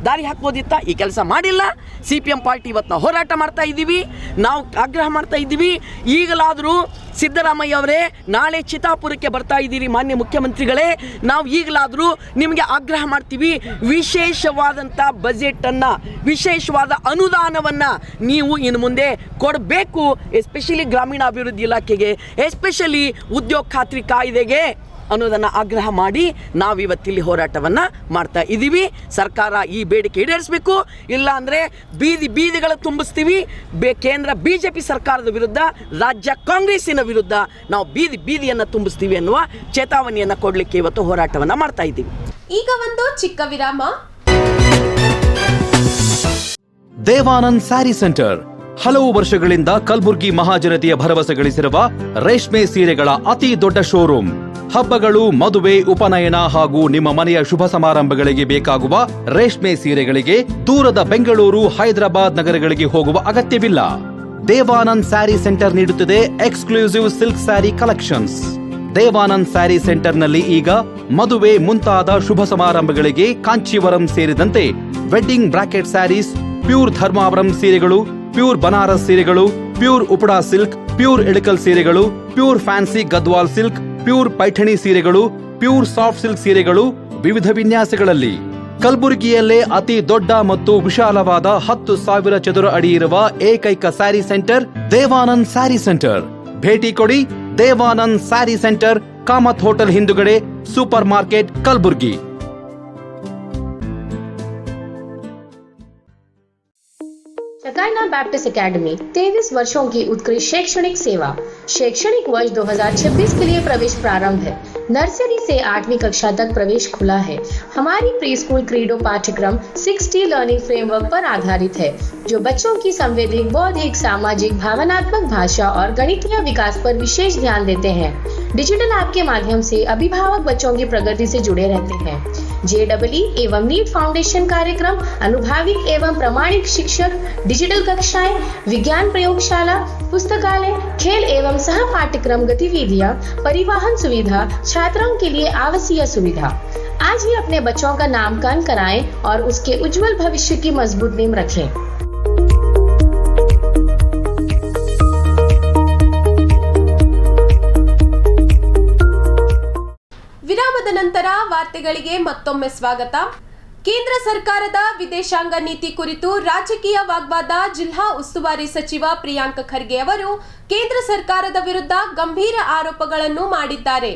ದಾರಿ ಹಾಕ್ಬೋದಿತ್ತಾ? ಈ ಕೆಲಸ ಮಾಡಿಲ್ಲ. CPM ಪಾರ್ಟಿ ಇವತ್ತು ನಾವು ಹೋರಾಟ ಮಾಡ್ತಾ ಇದ್ದೀವಿ, ನಾವು ಆಗ್ರಹ ಮಾಡ್ತಾ ಇದ್ದೀವಿ. ಈಗಲಾದರೂ ಸಿದ್ದರಾಮಯ್ಯ ಅವರೇ, ನಾಳೆ ಚಿತ್ತಾಪುರಕ್ಕೆ ಬರ್ತಾ ಇದ್ದೀರಿ ಮಾನ್ಯ ಮುಖ್ಯಮಂತ್ರಿಗಳೇ, ನಾವು ಈಗಲಾದರೂ ನಿಮಗೆ ಆಗ್ರಹ ಮಾಡ್ತೀವಿ, ವಿಶೇಷವಾದಂಥ ಬಜೆಟನ್ನು, ವಿಶೇಷವಾದ ಅನುದಾನವನ್ನು ನೀವು ಇನ್ನು ಮುಂದೆ ಕೊಡಬೇಕು, ಎಸ್ಪೆಷಲಿ ಗ್ರಾಮೀಣಾಭಿವೃದ್ಧಿ ಇಲಾಖೆಗೆ, ಎಸ್ಪೆಷಲಿ ಉದ್ಯೋಗ ಖಾತ್ರಿ ಕಾಯ್ದೆಗೆ ಅನ್ನೋದನ್ನು ಆಗ್ರಹ ಮಾಡಿ ನಾವಿವತ್ತಿಲ್ಲಿ ಹೋರಾಟವನ್ನು ಮಾಡ್ತಾ ಇದ್ದೀವಿ. ಸರ್ಕಾರ ಈ ಬೇಡಿಕೆ ಈಡೇರಿಸಬೇಕು, ಇಲ್ಲ ಅಂದರೆ ಬೀದಿಗಳ ತುಂಬಿಸ್ತೀವಿ. ಕೇಂದ್ರ BJP ಸರ್ಕಾರದ ವಿರುದ್ಧ, ರಾಜ್ಯ ಕಾಂಗ್ರೆಸ್ಸಿನ ವಿರುದ್ಧ ನಾವು ಬೀದಿಯನ್ನು ತುಂಬಿಸ್ತೀವಿ ಅನ್ನುವ ಚೇತಾವಣಿಯನ್ನು ಕೊಡಲಿಕ್ಕೆ ಇವತ್ತು ಹೋರಾಟವನ್ನು ಮಾಡ್ತಾ ಇದ್ದೀವಿ. ಈಗ ಒಂದು ಚಿಕ್ಕ ವಿರಾಮ. ದೇವಾನಂದ್ ಸ್ಯಾರಿ ಸೆಂಟರ್ ಹಲವು ವರ್ಷಗಳಿಂದ ಕಲಬುರ್ಗಿ ಮಹಾಜನತೆಯ ಭರವಸೆ ಗಳಿಸಿರುವ ರೇಷ್ಮೆ ಸೀರೆಗಳ ಅತಿ ದೊಡ್ಡ ಶೋರೂಮ್. ಹಬ್ಬಗಳು, ಮದುವೆ, ಉಪನಯನ ಹಾಗೂ ನಿಮ್ಮ ಮನೆಯ ಶುಭ ಸಮಾರಂಭಗಳಿಗೆ ಬೇಕಾಗುವ ರೇಷ್ಮೆ ಸೀರೆಗಳಿಗೆ ದೂರದ ಬೆಂಗಳೂರು, ಹೈದರಾಬಾದ್ ನಗರಗಳಿಗೆ ಹೋಗುವ ಅಗತ್ಯವಿಲ್ಲ. ದೇವಾನಂದ್ ಸ್ಯಾರಿ ಸೆಂಟರ್ ನೀಡುತ್ತಿದೆ exclusive silk sari collections. Devanand sari ಸೆಂಟರ್ನಲ್ಲಿ ಈಗ ಮದುವೆ ಮುಂತಾದ ಶುಭ ಸಮಾರಂಭಗಳಿಗೆ ಕಾಂಚೀವರಂ ಸೇರಿದಂತೆ wedding bracket saris, pure Dharmavaram ಸೀರೆಗಳು, ಪ್ಯೂರ್ ಬನಾರಸ್ ಸೀರೆಗಳು, pure Uppada silk, pure Ilkal ಸೀರೆಗಳು, pure fancy Gadwal silk, pure Paithani ಸೀರೆಗಳು, ಪ್ಯೂರ್ ಸಾಫ್ಟ್ ಸಿಲ್ಕ್ ಸೀರೆಗಳು ವಿವಿಧ ವಿನ್ಯಾಸಗಳಲ್ಲಿ. ಕಲಬುರಗಿಯಲ್ಲೇ ಅತಿ ದೊಡ್ಡ ಮತ್ತು ವಿಶಾಲವಾದ 10,000 ಚದುರ ಅಡಿ ಇರುವ ಏಕೈಕ ಸ್ಯಾರಿ ಸೆಂಟರ್ ದೇವಾನಂದ್ ಸ್ಯಾರಿ ಸೆಂಟರ್. ಭೇಟಿ ಕೊಡಿ. ದೇವಾನಂದ್ ಸ್ಯಾರಿ ಸೆಂಟರ್, ಕಾಮತ್ ಹೋಟೆಲ್ ಹಿಂದುಗಡೆ, ಸೂಪರ್ ಮಾರ್ಕೆಟ್, ಕಲಬುರ್ಗಿ. शकाइना बैप्टिस्ट एकेडमी 23 वर्षों की उत्कृष्ट शैक्षणिक सेवा। शैक्षणिक वर्ष 2026 के लिए प्रवेश प्रारंभ है। नर्सरी से 8वीं कक्षा तक प्रवेश खुला है। हमारी प्री स्कूल क्रीडो पाठ्यक्रम 6T लर्निंग फ्रेमवर्क पर आधारित है, जो बच्चों की संवैधिक, बौद्धिक, सामाजिक, भावनात्मक, भाषा और गणितीय विकास पर विशेष ध्यान देते हैं। डिजिटल ऐप के माध्यम से अभिभावक बच्चों की प्रगति से जुड़े रहते हैं। JEE एवं नीट फाउंडेशन कार्यक्रम, अनुभवी एवं प्रमाणिक शिक्षक, डिजिटल कक्षाएं, विज्ञान प्रयोगशाला, पुस्तकालय, खेल एवं सह पाठ्यक्रम गतिविधियाँ, परिवहन सुविधा, छात्राओं के लिए आवासीय सुविधा। आज ही अपने बच्चों का नामकरण कराएं और उसके उज्जवल भविष्य की मजबूत नींव रखें। ವಿರಾಮದ ನಂತರ ವಾರ್ತೆಗಳಿಗೆ ಮತ್ತೊಮ್ಮೆ ಸ್ವಾಗತ. ಕೇಂದ್ರ ಸರ್ಕಾರದ ವಿದೇಶಾಂಗ ನೀತಿ ಕುರಿತು ರಾಜಕೀಯ ವಾಗ್ವಾದ. ಜಿಲ್ಲಾ ಉಸ್ತುವಾರಿ ಸಚಿವ ಪ್ರಿಯಾಂಕ್ ಖರ್ಗೆ ಅವರು ಕೇಂದ್ರ ಸರ್ಕಾರದ ವಿರುದ್ಧ ಗಂಭೀರ ಆರೋಪಗಳನ್ನು ಮಾಡಿದ್ದಾರೆ.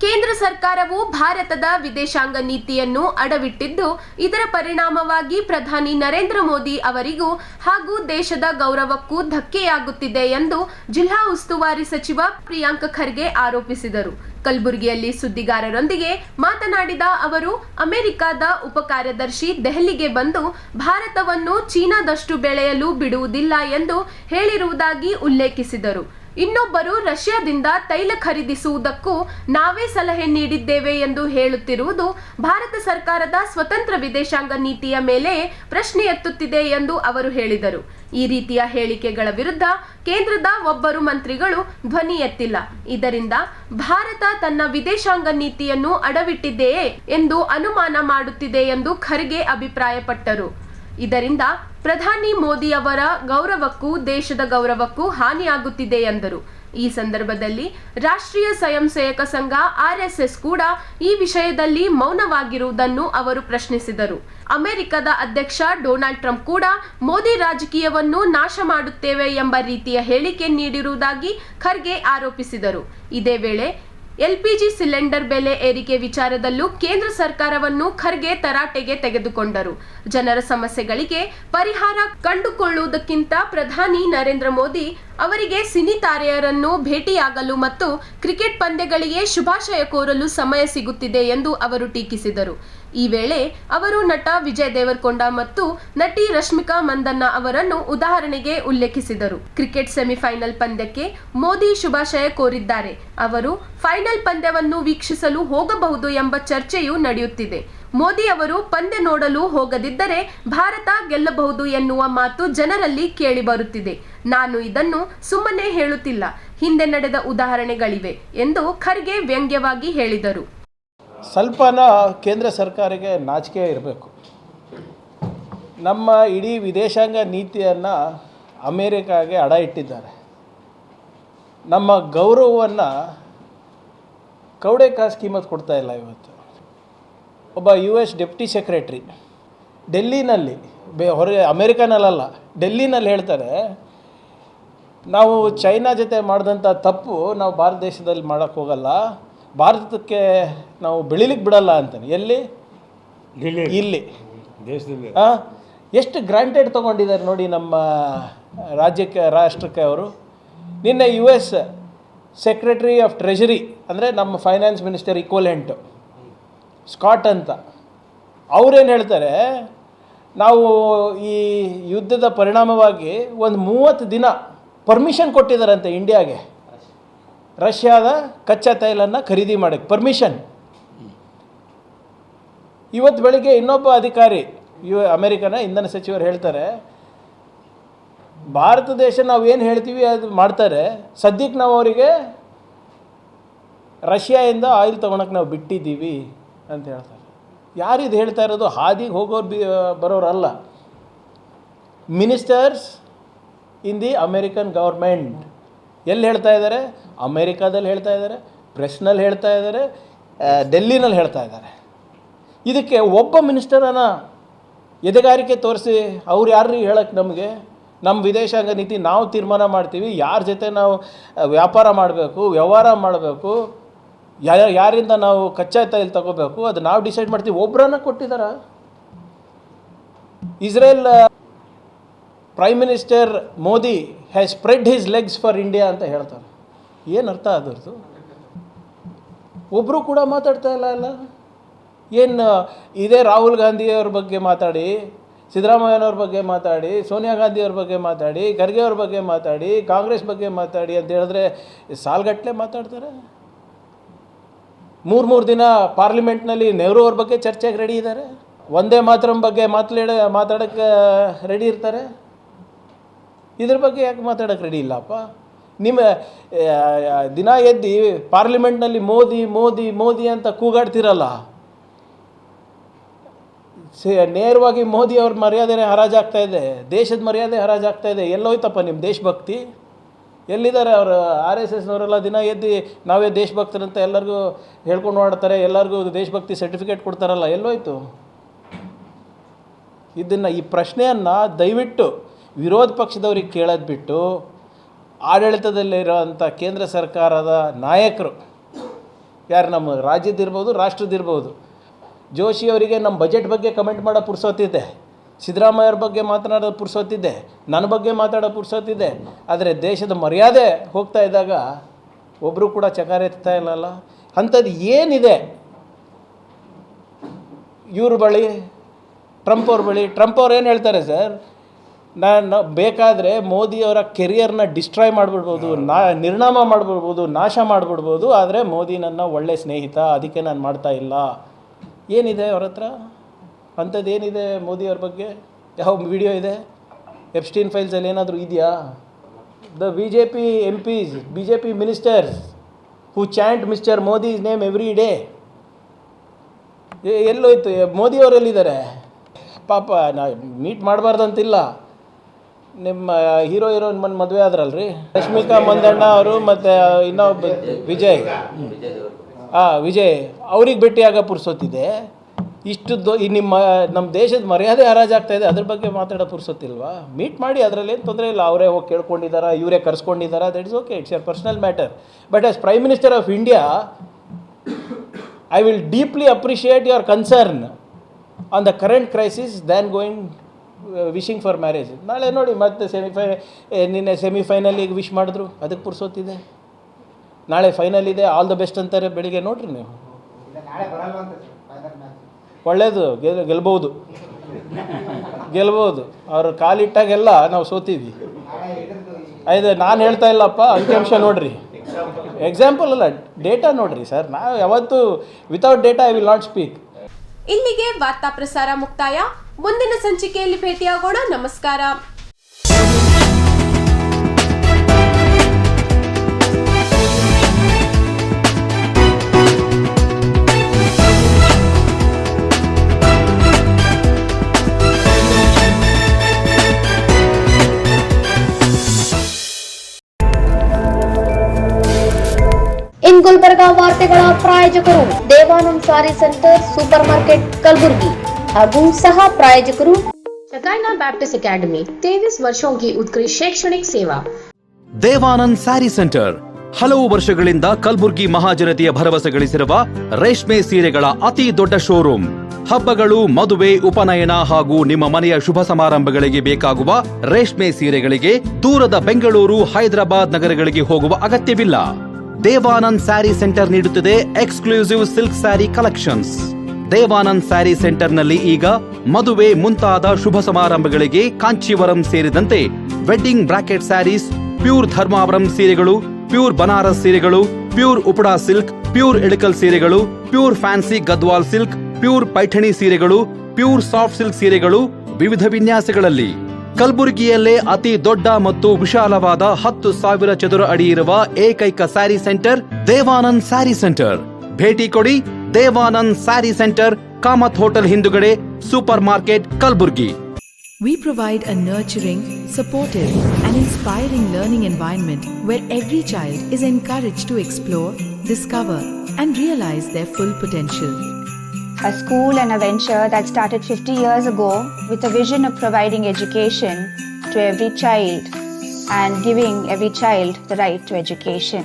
ಕೇಂದ್ರ ಸರ್ಕಾರವು ಭಾರತದ ವಿದೇಶಾಂಗ ನೀತಿಯನ್ನು ಅಡವಿಟ್ಟಿದ್ದು, ಇದರ ಪರಿಣಾಮವಾಗಿ ಪ್ರಧಾನಿ ನರೇಂದ್ರ ಮೋದಿ ಅವರಿಗೂ ಹಾಗೂ ದೇಶದ ಗೌರವಕ್ಕೂ ಧಕ್ಕೆಯಾಗುತ್ತಿದೆ ಎಂದು ಜಿಲ್ಲಾ ಉಸ್ತುವಾರಿ ಸಚಿವ ಪ್ರಿಯಾಂಕ್ ಖರ್ಗೆ ಆರೋಪಿಸಿದರು. ಕಲಬುರಗಿಯಲ್ಲಿ ಸುದ್ದಿಗಾರರೊಂದಿಗೆ ಮಾತನಾಡಿದ ಅವರು, ಅಮೆರಿಕದ ಉಪ ಕಾರ್ಯದರ್ಶಿ ದೆಹಲಿಗೆ ಬಂದು ಭಾರತವನ್ನು ಚೀನಾದಷ್ಟು ಬೆಳೆಯಲು ಬಿಡುವುದಿಲ್ಲ ಎಂದು ಹೇಳಿರುವುದಾಗಿ ಉಲ್ಲೇಖಿಸಿದರು. ಇನ್ನೊಬ್ಬರು ರಷ್ಯಾದಿಂದ ತೈಲ ಖರೀದಿಸುವುದಕ್ಕೂ ನಾವೇ ಸಲಹೆ ನೀಡಿದ್ದೇವೆ ಎಂದು ಹೇಳುತ್ತಿರುವುದು ಭಾರತ ಸರ್ಕಾರದ ಸ್ವತಂತ್ರ ವಿದೇಶಾಂಗ ನೀತಿಯ ಮೇಲೆ ಪ್ರಶ್ನೆ ಎತ್ತುತ್ತಿದೆ ಎಂದು ಅವರು ಹೇಳಿದರು. ಈ ರೀತಿಯ ಹೇಳಿಕೆಗಳ ವಿರುದ್ಧ ಕೇಂದ್ರದ ಒಬ್ಬರು ಮಂತ್ರಿಗಳು ಧ್ವನಿ ಎತ್ತಿಲ್ಲ. ಇದರಿಂದ ಭಾರತ ತನ್ನ ವಿದೇಶಾಂಗ ನೀತಿಯನ್ನು ಅಡವಿಟ್ಟಿದೆಯೇ ಎಂದು ಅನುಮಾನ ಮಾಡುತ್ತಿದೆ ಎಂದು ಖರ್ಗೆ ಅಭಿಪ್ರಾಯಪಟ್ಟರು. ಇದರಿಂದ ಪ್ರಧಾನಿ ಮೋದಿ ಅವರ ಗೌರವಕ್ಕೂ ದೇಶದ ಗೌರವಕ್ಕೂ ಹಾನಿಯಾಗುತ್ತಿದೆ ಎಂದರು. ಈ ಸಂದರ್ಭದಲ್ಲಿ ರಾಷ್ಟ್ರೀಯ ಸ್ವಯಂ ಸೇವಕ ಸಂಘ RSS ಕೂಡ ಈ ವಿಷಯದಲ್ಲಿ ಮೌನವಾಗಿರುವುದನ್ನು ಅವರು ಪ್ರಶ್ನಿಸಿದರು. ಅಮೆರಿಕದ ಅಧ್ಯಕ್ಷ ಡೊನಾಲ್ಡ್ ಟ್ರಂಪ್ ಕೂಡ ಮೋದಿ ರಾಜಕೀಯವನ್ನು ನಾಶ ಮಾಡುತ್ತೇವೆ ಎಂಬ ರೀತಿಯ ಹೇಳಿಕೆ ನೀಡಿರುವುದಾಗಿ ಖರ್ಗೆ ಆರೋಪಿಸಿದರು. ಇದೇ ವೇಳೆ LPG ಸಿಲಿಂಡರ್ ಬೆಲೆ ಏರಿಕೆ ವಿಚಾರದಲ್ಲೂ ಕೇಂದ್ರ ಸರ್ಕಾರವನ್ನು ಖರ್ಗೆ ತರಾಟೆಗೆ ತೆಗೆದುಕೊಂಡರು. ಜನರ ಸಮಸ್ಯೆಗಳಿಗೆ ಪರಿಹಾರ ಕಂಡುಕೊಳ್ಳುವುದಕ್ಕಿಂತ ಪ್ರಧಾನಿ ನರೇಂದ್ರ ಮೋದಿ ಅವರಿಗೆ ಸಿನಿ ತಾರೆಯರನ್ನು ಭೇಟಿಯಾಗಲು ಮತ್ತು ಕ್ರಿಕೆಟ್ ಪಂದ್ಯಗಳಿಗೆ ಶುಭಾಶಯ ಕೋರಲು ಸಮಯ ಸಿಗುತ್ತಿದೆ ಎಂದು ಅವರು ಟೀಕಿಸಿದರು. ಈ ವೇಳೆ ಅವರು ನಟ ವಿಜಯ್ ದೇವರಕೊಂಡ ಮತ್ತು ನಟಿ ರಶ್ಮಿಕಾ ಮಂದಣ್ಣ ಅವರನ್ನು ಉದಾಹರಣೆಗೆ ಉಲ್ಲೇಖಿಸಿದರು. ಕ್ರಿಕೆಟ್ ಸೆಮಿಫೈನಲ್ ಪಂದ್ಯಕ್ಕೆ ಮೋದಿ ಶುಭಾಶಯ ಕೋರಿದ್ದಾರೆ. ಅವರು ಫೈನಲ್ ಪಂದ್ಯವನ್ನು ವೀಕ್ಷಿಸಲು ಹೋಗಬಹುದು ಎಂಬ ಚರ್ಚೆಯೂ ನಡೆಯುತ್ತಿದೆ. ಮೋದಿ ಅವರು ಪಂದ್ಯ ನೋಡಲು ಹೋಗದಿದ್ದರೆ ಭಾರತ ಗೆಲ್ಲಬಹುದು ಎನ್ನುವ ಮಾತು ಜನರಲ್ಲಿ ಕೇಳಿ ಬರುತ್ತಿದೆ. ನಾನು ಇದನ್ನು ಸುಮ್ಮನೆ ಹೇಳುತ್ತಿಲ್ಲ, ಹಿಂದೆ ನಡೆದ ಉದಾಹರಣೆಗಳಿವೆ ಎಂದು ಖರ್ಗೆ ವ್ಯಂಗ್ಯವಾಗಿ ಹೇಳಿದರು. ಸ್ವಲ್ಪನ ಕೇಂದ್ರ ಸರ್ಕಾರಕ್ಕೆ ನಾಚಿಕೆ ಇರಬೇಕು. ನಮ್ಮ ಇಡೀ ವಿದೇಶಾಂಗ ನೀತಿಯನ್ನು ಅಮೇರಿಕಾಗೆ ಅಡ ಇಟ್ಟಿದ್ದಾರೆ. ನಮ್ಮ ಗೌರವವನ್ನು ಕೌಡೆ ಕಾಸು ಕಿಮ್ಮತ್ತು ಕೊಡ್ತಾ ಇಲ್ಲ. ಇವತ್ತು ಒಬ್ಬ US ಡೆಪ್ಟಿ ಸೆಕ್ರೆಟ್ರಿ ಡೆಲ್ಲಿನಲ್ಲಿ ಹೊರಗೆ ಅಮೇರಿಕಾನಲ್ಲ ಡೆಲ್ಲಿನಲ್ಲಿ ಹೇಳ್ತಾರೆ, ನಾವು ಚೈನಾ ಜೊತೆ ಮಾಡಿದಂಥ ತಪ್ಪು ನಾವು ಭಾರತ ದೇಶದಲ್ಲಿ ಮಾಡೋಕ್ಕೆ ಹೋಗಲ್ಲ, ಭಾರತಕ್ಕೆ ನಾವು ಬೆಳಿಲಿಕ್ಕೆ ಬಿಡಲ್ಲ ಅಂತಾನೆ. ಎಲ್ಲಿ? ಇಲ್ಲಿ ದೇಶದಲ್ಲಿ. ಎಷ್ಟು ಗ್ರಾಂಟೆಡ್ ತೊಗೊಂಡಿದ್ದಾರೆ ನೋಡಿ ನಮ್ಮ ರಾಷ್ಟ್ರಕ್ಕೆ ಅವರು. ನಿನ್ನೆ US ಸೆಕ್ರೆಟರಿ ಆಫ್ ಟ್ರೆಷರಿ ಅಂದರೆ ನಮ್ಮ ಫೈನಾನ್ಸ್ ಮಿನಿಸ್ಟರ್ ಈಕ್ವಲೆಂಟು ಸ್ಕಾಟ್ ಅಂತ, ಅವರೇನು ಹೇಳ್ತಾರೆ, ನಾವು ಈ ಯುದ್ಧದ ಪರಿಣಾಮವಾಗಿ ಒಂದು 30 ದಿನ ಪರ್ಮಿಷನ್ ಕೊಟ್ಟಿದ್ದಾರಂತೆ ಇಂಡಿಯಾಗೆ, ರಷ್ಯಾದ ಕಚ್ಚಾ ತೈಲನ್ನು ಖರೀದಿ ಮಾಡೋಕ್ಕೆ ಪರ್ಮಿಷನ್. ಇವತ್ತು ಬೆಳಿಗ್ಗೆ ಇನ್ನೊಬ್ಬ ಅಧಿಕಾರಿ ಅಮೆರಿಕನ ಇಂಧನ ಸಚಿವರು ಹೇಳ್ತಾರೆ, ಭಾರತ ದೇಶ ನಾವು ಏನು ಹೇಳ್ತೀವಿ ಅದು ಮಾಡ್ತಾರೆ, ಸದ್ಯಕ್ಕೆ ನಾವು ಅವರಿಗೆ ರಷ್ಯಾದಿಂದ ಆಯಿಲ್ ತೊಗೊಳಕ್ಕೆ ನಾವು ಬಿಟ್ಟಿದ್ದೀವಿ ಅಂತ ಹೇಳ್ತಾರೆ. ಯಾರಿದು ಹೇಳ್ತಾ ಇರೋದು? ಹಾದಿಗೆ ಹೋಗೋರು ಬರೋರಲ್ಲ, ministers in the American government. ಎಲ್ಲಿ ಹೇಳ್ತಾ ಇದ್ದಾರೆ? ಅಮೇರಿಕಾದಲ್ಲಿ ಹೇಳ್ತಾ ಇದ್ದಾರೆ, ಪ್ರೆಸ್ನಲ್ಲಿ ಹೇಳ್ತಾ ಇದ್ದಾರೆ, ಡೆಲ್ಲಿನಲ್ಲಿ ಹೇಳ್ತಾ ಇದ್ದಾರೆ. ಇದಕ್ಕೆ ಒಬ್ಬ ಮಿನಿಸ್ಟರನ್ನ ಎದೆಗಾರಿಕೆ ತೋರಿಸಿ ಅವ್ರು ಯಾರು ಹೇಳಕ್ಕೆ ನಮಗೆ? ನಮ್ಮ ವಿದೇಶಾಂಗ ನೀತಿ ನಾವು ತೀರ್ಮಾನ ಮಾಡ್ತೀವಿ, ಯಾರ ಜೊತೆ ನಾವು ವ್ಯಾಪಾರ ಮಾಡಬೇಕು, ವ್ಯವಹಾರ ಮಾಡಬೇಕು, ಯಾರಿಂದ ನಾವು ಕಚ್ಚಾ ತೈಲ ತಗೋಬೇಕು, ಅದು ನಾವು ಡಿಸೈಡ್ ಮಾಡ್ತೀವಿ. ಒಬ್ಬರನ್ನ ಕೊಟ್ಟಿದ್ದಾರ? Israel prime minister Modi has spread his legs for India ಅಂತ ಹೇಳ್ತಾರೆ. ಏನು ಅರ್ಥ ಅದರದ್ದು? ಒಬ್ಬರು ಕೂಡ ಮಾತಾಡ್ತಾ ಇಲ್ಲ. ಏನು ಇದೇ ರಾಹುಲ್ ಗಾಂಧಿಯವ್ರ ಬಗ್ಗೆ ಮಾತಾಡಿ, ಸಿದ್ದರಾಮಯ್ಯನವ್ರ ಬಗ್ಗೆ ಮಾತಾಡಿ, ಸೋನಿಯಾ ಗಾಂಧಿಯವ್ರ ಬಗ್ಗೆ ಮಾತಾಡಿ, ಖರ್ಗೆ ಅವ್ರ ಬಗ್ಗೆ ಮಾತಾಡಿ, ಕಾಂಗ್ರೆಸ್ ಬಗ್ಗೆ ಮಾತಾಡಿ ಅಂತ ಹೇಳಿದ್ರೆ ಸಾಲ್ಗಟ್ಟಲೆ ಮಾತಾಡ್ತಾರೆ. 3 ದಿನ ಪಾರ್ಲಿಮೆಂಟ್ನಲ್ಲಿ ನೆಹರು ಅವ್ರ ಬಗ್ಗೆ ಚರ್ಚೆಗೆ ರೆಡಿ ಇದ್ದಾರೆ, ಒಂದೇ ಮಾತರಂ ಬಗ್ಗೆ ಮಾತಾಡೋಕ್ಕೆ ರೆಡಿ ಇರ್ತಾರೆ. ಇದ್ರ ಬಗ್ಗೆ ಯಾಕೆ ಮಾತಾಡೋಕ್ಕೆ ರೆಡಿ ಇಲ್ಲಪ್ಪ? ನಿಮ್ಮ ದಿನ ಎದ್ದು ಪಾರ್ಲಿಮೆಂಟ್ನಲ್ಲಿ ಮೋದಿ ಮೋದಿ ಮೋದಿ ಅಂತ ಕೂಗಾಡ್ತಿರಲ್ಲ, ನೇರವಾಗಿ ಮೋದಿ ಅವ್ರ ಮರ್ಯಾದೆನೇ ಹರಾಜಾಗ್ತಾ ಇದೆ, ದೇಶದ ಮರ್ಯಾದೆ ಹರಾಜಾಗ್ತಾ ಇದೆ. ಎಲ್ಲೋಯ್ತಪ್ಪ ನಿಮ್ಮ ದೇಶಭಕ್ತಿ? ಎಲ್ಲಿದ್ದಾರೆ ಅವರು? RSSನವರೆಲ್ಲ ದಿನ ಎದ್ದು ನಾವೇ ದೇಶಭಕ್ತರಂತ ಎಲ್ಲರಿಗೂ ಹೇಳ್ಕೊಂಡು ಮಾಡ್ತಾರೆ, ಎಲ್ಲರಿಗೂ ದೇಶಭಕ್ತಿ ಸರ್ಟಿಫಿಕೇಟ್ ಕೊಡ್ತಾರಲ್ಲ, ಎಲ್ಲೋಯ್ತು? ಈ ಪ್ರಶ್ನೆಯನ್ನು ದಯವಿಟ್ಟು ವಿರೋಧ ಪಕ್ಷದವ್ರಿಗೆ ಕೇಳೋದು ಬಿಟ್ಟು ಆಡಳಿತದಲ್ಲಿರೋಂಥ ಕೇಂದ್ರ ಸರ್ಕಾರದ ನಾಯಕರು, ಯಾರು ನಮ್ಮ ರಾಜ್ಯದಿರ್ಬೋದು ರಾಷ್ಟ್ರದಿರ್ಬೋದು, ಜೋಶಿ ಅವರಿಗೆ ನಮ್ಮ ಬಜೆಟ್ ಬಗ್ಗೆ ಕಮೆಂಟ್ ಮಾಡೋ ಪುರ್ಸೊತ್ತಿದೆ, ಸಿದ್ದರಾಮಯ್ಯವ್ರ ಬಗ್ಗೆ ಮಾತನಾಡೋ ಪುರ್ಸೊತ್ತಿದೆ, ನನ್ನ ಬಗ್ಗೆ ಮಾತಾಡೋ ಪುರ್ಸೊತ್ತಿದೆ. ಆದರೆ ದೇಶದ ಮರ್ಯಾದೆ ಹೋಗ್ತಾ ಇದ್ದಾಗ ಒಬ್ಬರು ಕೂಡ ಚಕಾರ ಎತ್ತಾ ಇಲ್ಲಲ್ಲ. ಅಂಥದ್ದು ಏನಿದೆ ಇವ್ರ ಬಳಿ, ಟ್ರಂಪ್ ಅವ್ರ ಬಳಿ? ಟ್ರಂಪ್ ಅವ್ರು ಏನು ಹೇಳ್ತಾರೆ ಸರ್, ನಾನು ಬೇಕಾದರೆ ಮೋದಿಯವರ ಕೆರಿಯರ್ನ ಡಿಸ್ಟ್ರಾಯ್ ಮಾಡಿಬಿಡ್ಬೋದು, ನಿರ್ನಾಮ ಮಾಡಿಬಿಡ್ಬೋದು, ನಾಶ ಮಾಡಿಬಿಡ್ಬೋದು, ಆದರೆ ಮೋದಿ ನನ್ನ ಒಳ್ಳೆಯ ಸ್ನೇಹಿತ, ಅದಕ್ಕೆ ನಾನು ಮಾಡ್ತಾ ಇಲ್ಲ. ಏನಿದೆ ಅವ್ರ ಹತ್ರ? ಅಂಥದ್ದು ಏನಿದೆ ಮೋದಿಯವ್ರ ಬಗ್ಗೆ? ಯಾವ ವಿಡಿಯೋ ಇದೆ? ಎಪ್ಸ್ಟೀನ್ ಫೈಲ್ಸಲ್ಲಿ ಏನಾದರೂ ಇದೆಯಾ? The BJP MPs, BJP ministers who chant mister ಮೋದಿ's ನೇಮ್ ಎವ್ರಿ ಡೇ, ಎಲ್ಲೋಯ್ತು? ಮೋದಿಯವರೆಲ್ಲಿದ್ದಾರೆ? ಪಾಪ ನಾ ಮೀಟ್ ಮಾಡಬಾರ್ದಂತಿಲ್ಲ, ನಿಮ್ಮ ಹೀರೋಯಿನ್ ಮದುವೆ ಆದ್ರಲ್ರಿ, ರಶ್ಮಿಕಾ ಮಂದಣ್ಣ ಅವರು ಮತ್ತು ಇನ್ನೊಬ್ಬ ವಿಜಯ್ ಅವ್ರಿಗೆ ಭೇಟಿಯಾಗ ಪುರ್ಸೊತ್ತಿದೆ. ಇಷ್ಟು ನಮ್ಮ ದೇಶದ ಮರ್ಯಾದೆ ಹರಾಜಾಗ್ತಾಯಿದೆ, ಅದ್ರ ಬಗ್ಗೆ ಮಾತಾಡೋ ಪುರ್ಸೊತ್ತಿಲ್ವಾ? ಮೀಟ್ ಮಾಡಿ, ಅದರಲ್ಲೇನು ತೊಂದರೆ ಇಲ್ಲ. ಅವರೇ ಹೋಗಿ ಕೇಳ್ಕೊಂಡಿದ್ದಾರಾ, ಇವರೇ ಕರ್ಸ್ಕೊಂಡಿದ್ದಾರಾ, that is okay, it's your personal matter. But as prime minister of India, I will deeply appreciate your concern on the current crisis than going wishing for marriage. ನಾಳೆ ನೋಡಿ ಮತ್ತೆ ನಿನ್ನೆ ಸೆಮಿಫೈನಲಿಗೆ ವಿಶ್ ಮಾಡಿದ್ರು, ಅದಕ್ಕೆ ಪುರ್ಸೊತ್ತಿದೆ. ನಾಳೆ ಫೈನಲ್ ಇದೆ, ಆಲ್ ದ ಬೆಸ್ಟ್ ಅಂತಾರೆ ಬೆಳಿಗ್ಗೆ, ನೋಡ್ರಿ ನೀವು. ಒಳ್ಳೆಯದು, ಗೆಲ್ಬೋದು. ಅವ್ರು ಕಾಲಿಟ್ಟಾಗೆಲ್ಲ ನಾವು ಸೋತೀವಿ. ಇದು ನಾನು ಹೇಳ್ತಾ ಇಲ್ಲಪ್ಪ, ಅಂಕಿಅಂಶ ನೋಡ್ರಿ, ಎಕ್ಸಾಂಪಲ್ ಅಲ್ಲ, ಡೇಟಾ ನೋಡ್ರಿ ಸರ್. ನಾವು ಯಾವತ್ತೂ without data I will not speak. ಇಲ್ಲಿಗೆ ವಾರ್ತಾ ಪ್ರಸಾರ ಮುಕ್ತಾಯ. ಮುಂದಿನ ಸಂಚಿಕೆಯಲ್ಲಿ ಭೇಟಿಯಾಗೋಣ. ನಮಸ್ಕಾರ. ಇನ್ ಗುಲ್ಬರ್ಗಾ ವಾರ್ತೆಗಳ ಪ್ರಾಯೋಜಕರು ದೇವಾನಂದ್ ಸಾರಿ ಸೆಂಟರ್ ಸೂಪರ್ ಮಾರ್ಕೆಟ್ कलबुर्गी ಹಾಗೂ सह प्रायोजकರು शकाइना बैप्टिस्ट अकेडमी 23 वर्षों की उत्कृष्ट शैक्षणिक सेवा. ದೇವಾನಂದ್ ಸ್ಯಾರಿ ಸೆಂಟರ್ ಹಲವು ವರ್ಷಗಳಿಂದ ಕಲಬುರ್ಗಿ ಮಹಾಜನತೆಯ ಭರವಸೆ ಗಳಿಸಿರುವ ರೇಷ್ಮೆ ಸೀರೆಗಳ ಅತಿ ದೊಡ್ಡ ಶೋರೂಮ್. ಹಬ್ಬಗಳು, ಮದುವೆ, ಉಪನಯನ ಹಾಗೂ ನಿಮ್ಮ ಮನೆಯ ಶುಭ ಸಮಾರಂಭಗಳಿಗೆ ಬೇಕಾಗುವ ರೇಷ್ಮೆ ಸೀರೆಗಳಿಗೆ ದೂರದ ಬೆಂಗಳೂರು, ಹೈದರಾಬಾದ್ ನಗರಗಳಿಗೆ ಹೋಗುವ ಅಗತ್ಯವಿಲ್ಲ. ದೇವಾನಂದ್ ಸ್ಯಾರಿ ಸೆಂಟರ್ ನೀಡುತ್ತದೆ exclusive silk sari collections. Devanand sari ಸೆಂಟರ್ನಲ್ಲಿ ಈಗ ಮದುವೆ ಮುಂತಾದ ಶುಭ ಸಮಾರಂಭಗಳಿಗೆ ಕಾಂಚೀವರಂ ಸೇರಿದಂತೆ wedding bracket saris, pure Dharmavaram ಸೀರೆಗಳು, ಪ್ಯೂರ್ ಬನಾರಸ್ ಸೀರೆಗಳು, pure Uppada silk, pure Ilkal ಸೀರೆಗಳು, pure fancy Gadwal silk, pure Paithani ಸೀರೆಗಳು, ಪ್ಯೂರ್ ಸಾಫ್ಟ್ ಸಿಲ್ಕ್ ಸೀರೆಗಳು ವಿವಿಧ ವಿನ್ಯಾಸಗಳಲ್ಲಿ. ಕಲಬುರಗಿಯಲ್ಲೇ ಅತಿ ದೊಡ್ಡ ಮತ್ತು ವಿಶಾಲವಾದ 10,000 ಚದುರ ಅಡಿ ಇರುವ ಏಕೈಕ ಸ್ಯಾರಿ ಸೆಂಟರ್ ದೇವಾನಂದ್ ಸ್ಯಾರಿ ಸೆಂಟರ್. ಭೇಟಿ ಕೊಡಿ. ದೇವಾನಂದ್ ಸ್ಯಾರಿ ಸೆಂಟರ್, ಕಾಮತ್ ಹೋಟೆಲ್ ಹಿಂದುಗಡೆ, super market, Kalaburagi. We provide a nurturing, supportive, and inspiring learning environment where every child is encouraged to explore, discover, and realize their full potential. A school and a venture that started 50 years ago with a vision of providing education to every child and giving every child the right to education.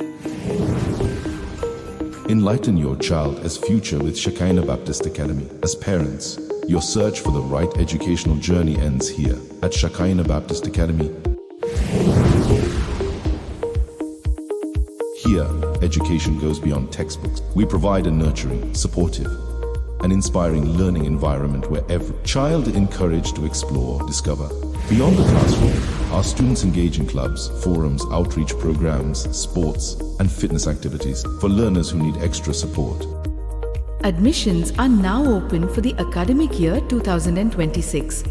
Enlighten your child as future with Shekinah Baptist Academy. As parents, your search for the right educational journey ends here at Shekinah Baptist Academy. Here, education goes beyond textbooks. We provide a nurturing, supportive, and inspiring learning environment where every child is encouraged to explore, discover. Beyond the classroom, our students engage in clubs, forums, outreach programs, sports, and fitness activities for learners who need extra support. Admissions are now open for the academic year 2026.